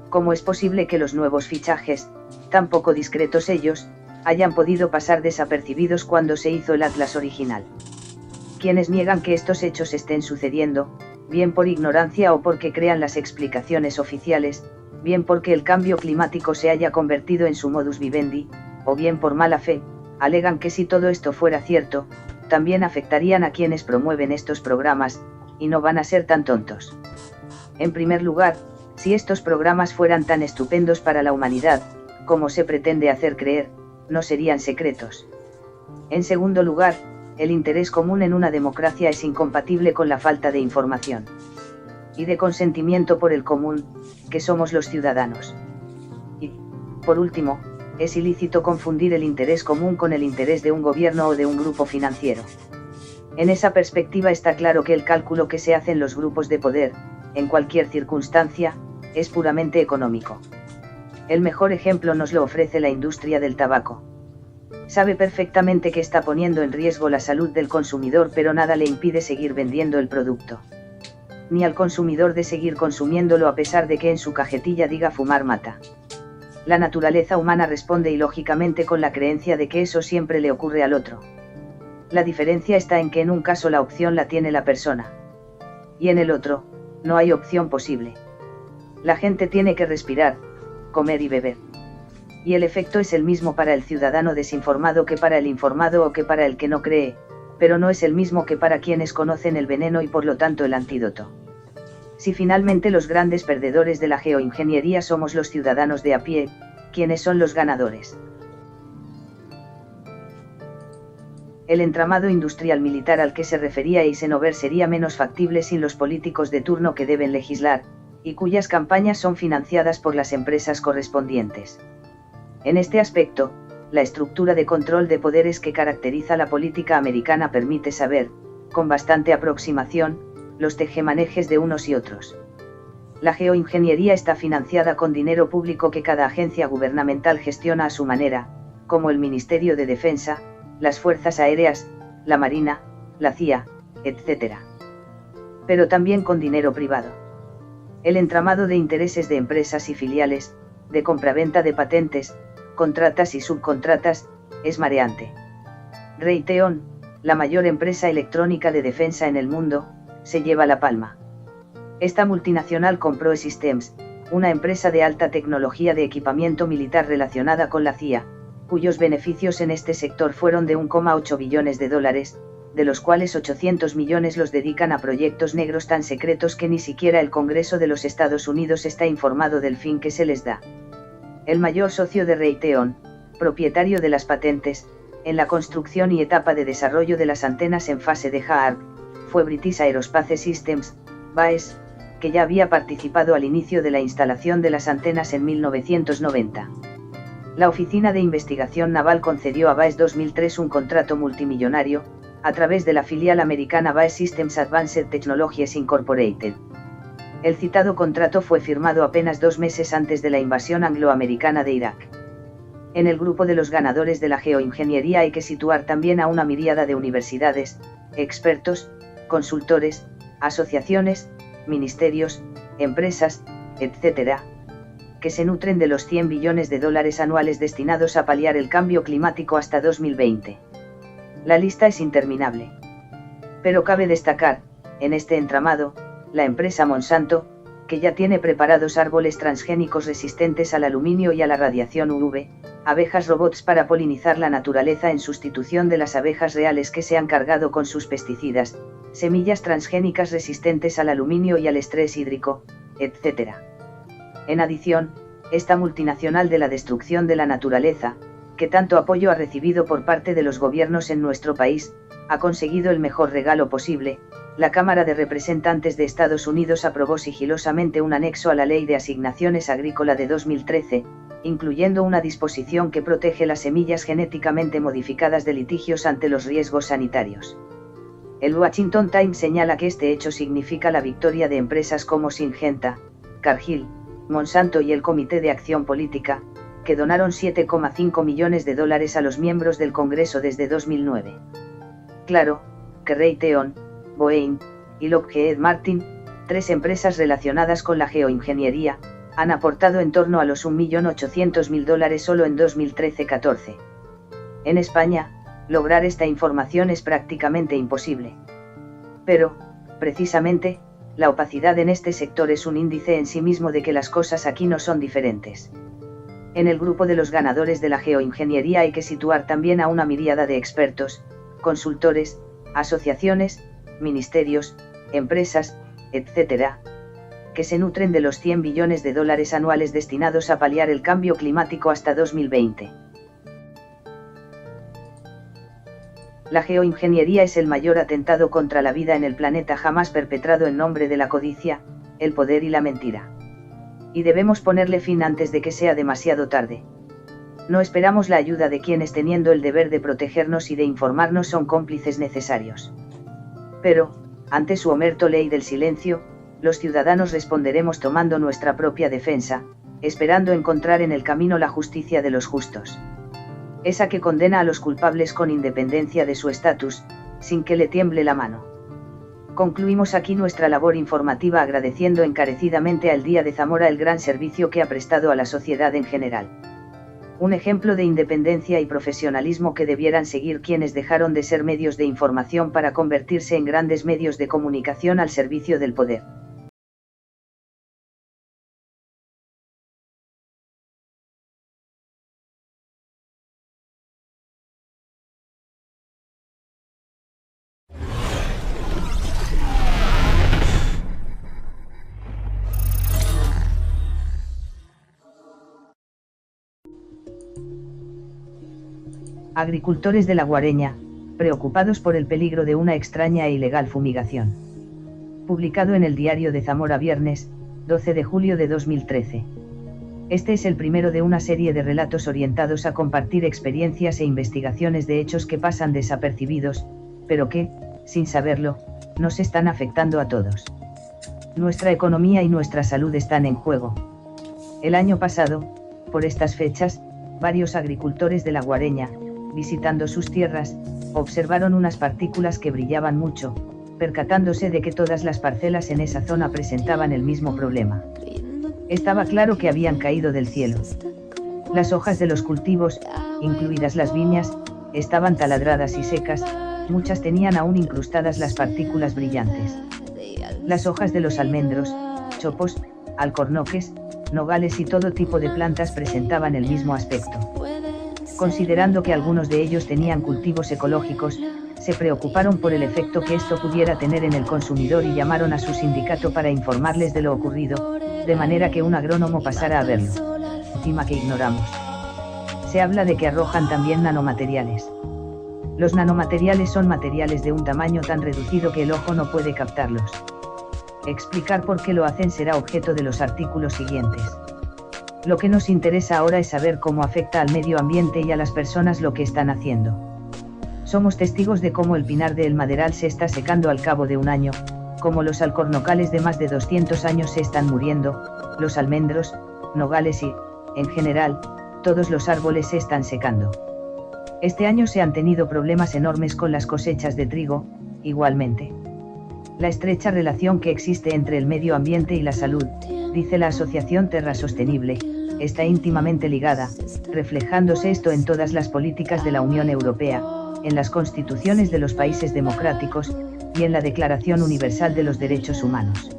¿Cómo es posible que los nuevos fichajes, tan poco discretos ellos, hayan podido pasar desapercibidos cuando se hizo el Atlas original? Quienes niegan que estos hechos estén sucediendo, bien por ignorancia o porque crean las explicaciones oficiales, bien porque el cambio climático se haya convertido en su modus vivendi, o bien por mala fe, alegan que si todo esto fuera cierto, también afectarían a quienes promueven estos programas, y no van a ser tan tontos. En primer lugar, si estos programas fueran tan estupendos para la humanidad, como se pretende hacer creer, no serían secretos. En segundo lugar, el interés común en una democracia es incompatible con la falta de información y de consentimiento por el común, que somos los ciudadanos. Y, por último, es ilícito confundir el interés común con el interés de un gobierno o de un grupo financiero. En esa perspectiva está claro que el cálculo que se hacen los grupos de poder, en cualquier circunstancia, es puramente económico. El mejor ejemplo nos lo ofrece la industria del tabaco. Sabe perfectamente que está poniendo en riesgo la salud del consumidor, pero nada le impide seguir vendiendo el producto. Ni al consumidor de seguir consumiéndolo a pesar de que en su cajetilla diga fumar mata. La naturaleza humana responde ilógicamente con la creencia de que eso siempre le ocurre al otro. La diferencia está en que en un caso la opción la tiene la persona. Y en el otro, no hay opción posible. La gente tiene que respirar, comer y beber. Y el efecto es el mismo para el ciudadano desinformado que para el informado o que para el que no cree, pero no es el mismo que para quienes conocen el veneno y por lo tanto el antídoto. Si finalmente los grandes perdedores de la geoingeniería somos los ciudadanos de a pie, ¿quiénes son los ganadores? El entramado industrial militar al que se refería Eisenhower sería menos factible sin los políticos de turno que deben legislar, y cuyas campañas son financiadas por las empresas correspondientes. En este aspecto, la estructura de control de poderes que caracteriza la política americana permite saber, con bastante aproximación, los tejemanejes de unos y otros. La geoingeniería está financiada con dinero público que cada agencia gubernamental gestiona a su manera, como el Ministerio de Defensa, las Fuerzas Aéreas, la Marina, la CIA, etc. Pero también con dinero privado. El entramado de intereses de empresas y filiales, de compraventa de patentes, contratas y subcontratas, es mareante. Raytheon, la mayor empresa electrónica de defensa en el mundo, se lleva la palma. Esta multinacional compró E-Systems, una empresa de alta tecnología de equipamiento militar relacionada con la CIA, cuyos beneficios en este sector fueron de 1,8 billones de dólares, de los cuales 800 millones los dedican a proyectos negros tan secretos que ni siquiera el Congreso de los Estados Unidos está informado del fin que se les da. El mayor socio de Raytheon, propietario de las patentes, en la construcción y etapa de desarrollo de las antenas en fase de HAARP, fue British Aerospace Systems, BAES, que ya había participado al inicio de la instalación de las antenas en 1990. La Oficina de Investigación Naval concedió a BAES 2003 un contrato multimillonario, a través de la filial americana BAE Systems Advanced Technologies Incorporated. El citado contrato fue firmado apenas 2 meses antes de la invasión angloamericana de Irak. En el grupo de los ganadores de la geoingeniería hay que situar también a una miríada de universidades, expertos, consultores, asociaciones, ministerios, empresas, etc., que se nutren de los 100 billones de dólares anuales destinados a paliar el cambio climático hasta 2020. La lista es interminable. Pero cabe destacar, en este entramado, la empresa Monsanto, que ya tiene preparados árboles transgénicos resistentes al aluminio y a la radiación UV, abejas robots para polinizar la naturaleza en sustitución de las abejas reales que se han cargado con sus pesticidas, semillas transgénicas resistentes al aluminio y al estrés hídrico, etc. En adición, esta multinacional de la destrucción de la naturaleza, que tanto apoyo ha recibido por parte de los gobiernos en nuestro país, ha conseguido el mejor regalo posible. La Cámara de Representantes de Estados Unidos aprobó sigilosamente un anexo a la Ley de Asignaciones Agrícola de 2013, incluyendo una disposición que protege las semillas genéticamente modificadas de litigios ante los riesgos sanitarios. El Washington Times señala que este hecho significa la victoria de empresas como Syngenta, Cargill, Monsanto y el Comité de Acción Política, que donaron $7,5 millones a los miembros del Congreso desde 2009. Claro, que Raytheon, Boeing y Lockheed Martin, 3 empresas relacionadas con la geoingeniería, han aportado en torno a los $1.800.000 solo en 2013-14. En España, lograr esta información es prácticamente imposible. Pero, precisamente, la opacidad en este sector es un índice en sí mismo de que las cosas aquí no son diferentes. En el grupo de los ganadores de la geoingeniería hay que situar también a una miríada de expertos, consultores, asociaciones, ministerios, empresas, etc., que se nutren de los $100 billones anuales destinados a paliar el cambio climático hasta 2020. La geoingeniería es el mayor atentado contra la vida en el planeta jamás perpetrado en nombre de la codicia, el poder y la mentira. Y debemos ponerle fin antes de que sea demasiado tarde. No esperamos la ayuda de quienes, teniendo el deber de protegernos y de informarnos, son cómplices necesarios. Pero, ante su omerta ley del silencio, los ciudadanos responderemos tomando nuestra propia defensa, esperando encontrar en el camino la justicia de los justos. Esa que condena a los culpables con independencia de su estatus, sin que le tiemble la mano. Concluimos aquí nuestra labor informativa agradeciendo encarecidamente al Día de Zamora el gran servicio que ha prestado a la sociedad en general. Un ejemplo de independencia y profesionalismo que debieran seguir quienes dejaron de ser medios de información para convertirse en grandes medios de comunicación al servicio del poder. Agricultores de La Guareña, preocupados por el peligro de una extraña e ilegal fumigación. Publicado en el Diario de Zamora viernes, 12 de julio de 2013. Este es el primero de una serie de relatos orientados a compartir experiencias e investigaciones de hechos que pasan desapercibidos, pero que, sin saberlo, nos están afectando a todos. Nuestra economía y nuestra salud están en juego. El año pasado, por estas fechas, varios agricultores de La Guareña, visitando sus tierras, observaron unas partículas que brillaban mucho, percatándose de que todas las parcelas en esa zona presentaban el mismo problema. Estaba claro que habían caído del cielo. Las hojas de los cultivos, incluidas las viñas, estaban taladradas y secas, muchas tenían aún incrustadas las partículas brillantes. Las hojas de los almendros, chopos, alcornoques, nogales y todo tipo de plantas presentaban el mismo aspecto. Considerando que algunos de ellos tenían cultivos ecológicos, se preocuparon por el efecto que esto pudiera tener en el consumidor y llamaron a su sindicato para informarles de lo ocurrido, de manera que un agrónomo pasara a verlo. Tema que ignoramos. Se habla de que arrojan también nanomateriales. Los nanomateriales son materiales de un tamaño tan reducido que el ojo no puede captarlos. Explicar por qué lo hacen será objeto de los artículos siguientes. Lo que nos interesa ahora es saber cómo afecta al medio ambiente y a las personas lo que están haciendo. Somos testigos de cómo el pinar de El Maderal se está secando al cabo de un año, cómo los alcornocales de más de 200 años se están muriendo, los almendros, nogales y, en general, todos los árboles se están secando. Este año se han tenido problemas enormes con las cosechas de trigo, igualmente. La estrecha relación que existe entre el medio ambiente y la salud, dice la Asociación Terra Sostenible, está íntimamente ligada, reflejándose esto en todas las políticas de la Unión Europea, en las constituciones de los países democráticos, y en la Declaración Universal de los Derechos Humanos.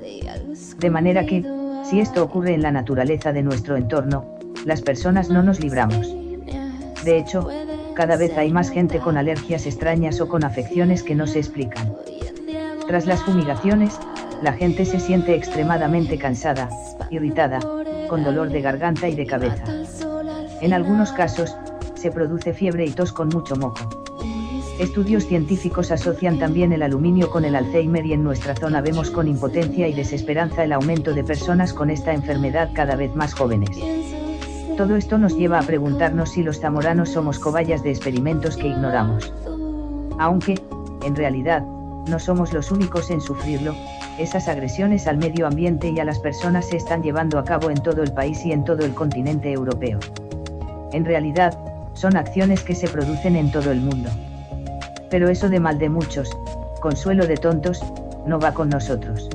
De manera que, si esto ocurre en la naturaleza de nuestro entorno, las personas no nos libramos. De hecho, cada vez hay más gente con alergias extrañas o con afecciones que no se explican. Tras las fumigaciones, la gente se siente extremadamente cansada, irritada, con dolor de garganta y de cabeza. En algunos casos, se produce fiebre y tos con mucho moco. Estudios científicos asocian también el aluminio con el Alzheimer y en nuestra zona vemos con impotencia y desesperanza el aumento de personas con esta enfermedad cada vez más jóvenes. Todo esto nos lleva a preguntarnos si los zamoranos somos cobayas de experimentos que ignoramos. Aunque, en realidad, no somos los únicos en sufrirlo, esas agresiones al medio ambiente y a las personas se están llevando a cabo en todo el país y en todo el continente europeo. En realidad, son acciones que se producen en todo el mundo. Pero eso de mal de muchos, consuelo de tontos, no va con nosotros.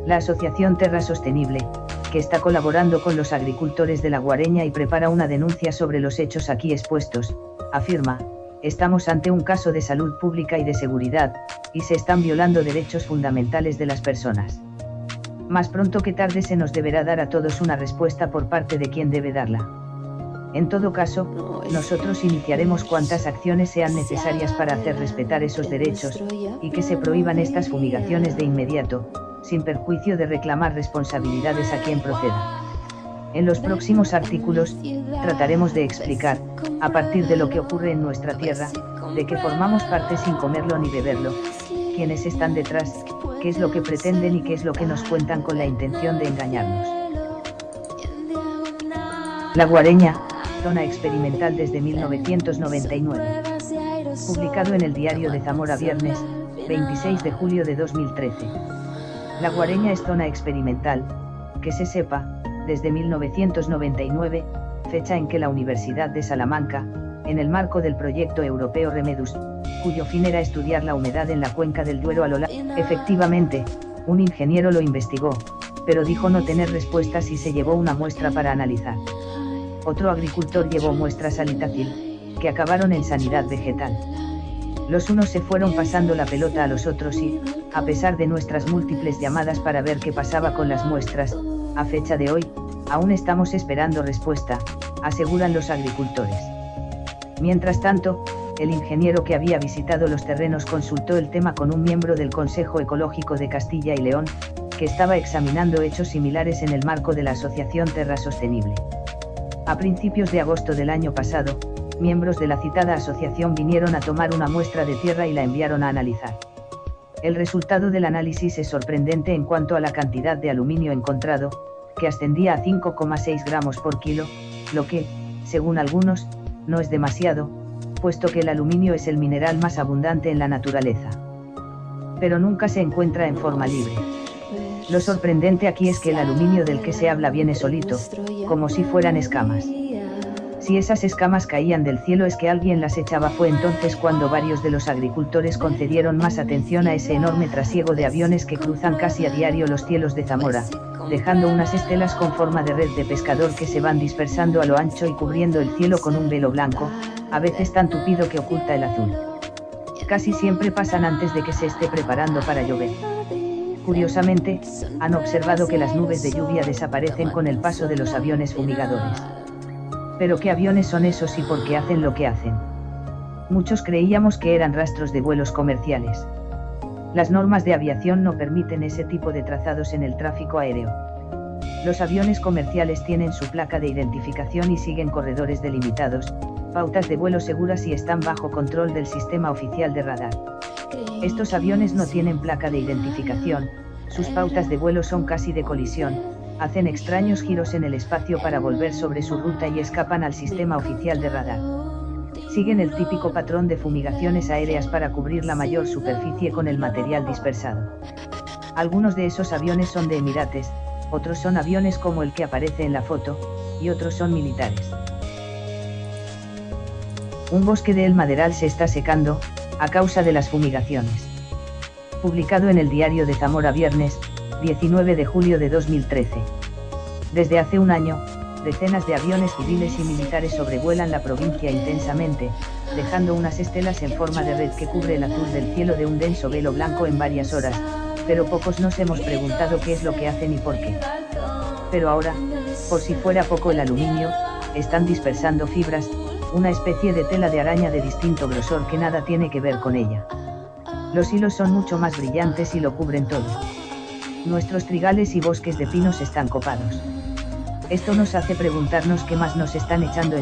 La Asociación Terra Sostenible, que está colaborando con los agricultores de La Guareña y prepara una denuncia sobre los hechos aquí expuestos, afirma: estamos ante un caso de salud pública y de seguridad, y se están violando derechos fundamentales de las personas. Más pronto que tarde se nos deberá dar a todos una respuesta por parte de quien debe darla. En todo caso, nosotros iniciaremos cuantas acciones sean necesarias para hacer respetar esos derechos, y que se prohíban estas fumigaciones de inmediato, sin perjuicio de reclamar responsabilidades a quien proceda. En los próximos artículos, trataremos de explicar, a partir de lo que ocurre en nuestra tierra, de qué formamos parte sin comerlo ni beberlo, quiénes están detrás, qué es lo que pretenden y qué es lo que nos cuentan con la intención de engañarnos. La Guareña, zona experimental desde 1999. Publicado en el Diario de Zamora viernes, 26 de julio de 2013. La Guareña es zona experimental, que se sepa, desde 1999, fecha en que la Universidad de Salamanca, en el marco del proyecto europeo Remedus, cuyo fin era estudiar la humedad en la cuenca del Duero a lo largo. Efectivamente, un ingeniero lo investigó, pero dijo no tener respuestas y se llevó una muestra para analizar. Otro agricultor llevó muestras al Itacil, que acabaron en sanidad vegetal. Los unos se fueron pasando la pelota a los otros y, a pesar de nuestras múltiples llamadas para ver qué pasaba con las muestras, a fecha de hoy, aún estamos esperando respuesta, aseguran los agricultores. Mientras tanto, el ingeniero que había visitado los terrenos consultó el tema con un miembro del Consejo Ecológico de Castilla y León, que estaba examinando hechos similares en el marco de la Asociación Terra Sostenible. A principios de agosto del año pasado, miembros de la citada asociación vinieron a tomar una muestra de tierra y la enviaron a analizar. El resultado del análisis es sorprendente en cuanto a la cantidad de aluminio encontrado, que ascendía a 5,6 gramos por kilo, lo que, según algunos, no es demasiado, puesto que el aluminio es el mineral más abundante en la naturaleza. Pero nunca se encuentra en forma libre. Lo sorprendente aquí es que el aluminio del que se habla viene solito, como si fueran escamas. Si esas escamas caían del cielo es que alguien las echaba. Fue entonces cuando varios de los agricultores concedieron más atención a ese enorme trasiego de aviones que cruzan casi a diario los cielos de Zamora, dejando unas estelas con forma de red de pescador que se van dispersando a lo ancho y cubriendo el cielo con un velo blanco, a veces tan tupido que oculta el azul. Casi siempre pasan antes de que se esté preparando para llover. Curiosamente, han observado que las nubes de lluvia desaparecen con el paso de los aviones fumigadores. ¿Pero qué aviones son esos y por qué hacen lo que hacen? Muchos creíamos que eran rastros de vuelos comerciales. Las normas de aviación no permiten ese tipo de trazados en el tráfico aéreo. Los aviones comerciales tienen su placa de identificación y siguen corredores delimitados, pautas de vuelo seguras y están bajo control del sistema oficial de radar. Estos aviones no tienen placa de identificación, sus pautas de vuelo son casi de colisión, hacen extraños giros en el espacio para volver sobre su ruta y escapan al sistema oficial de radar. Siguen el típico patrón de fumigaciones aéreas para cubrir la mayor superficie con el material dispersado. Algunos de esos aviones son de Emirates, otros son aviones como el que aparece en la foto, y otros son militares. Un bosque de El Maderal se está secando, a causa de las fumigaciones. Publicado en el Diario de Zamora viernes, 19 de julio de 2013. Desde hace un año, decenas de aviones civiles y militares sobrevuelan la provincia intensamente, dejando unas estelas en forma de red que cubre el azul del cielo de un denso velo blanco en varias horas, pero pocos nos hemos preguntado qué es lo que hacen y por qué. Pero ahora, por si fuera poco el aluminio, están dispersando fibras, una especie de tela de araña de distinto grosor que nada tiene que ver con ella. Los hilos son mucho más brillantes y lo cubren todo. Nuestros trigales y bosques de pinos están copados. Esto nos hace preguntarnos qué más nos están echando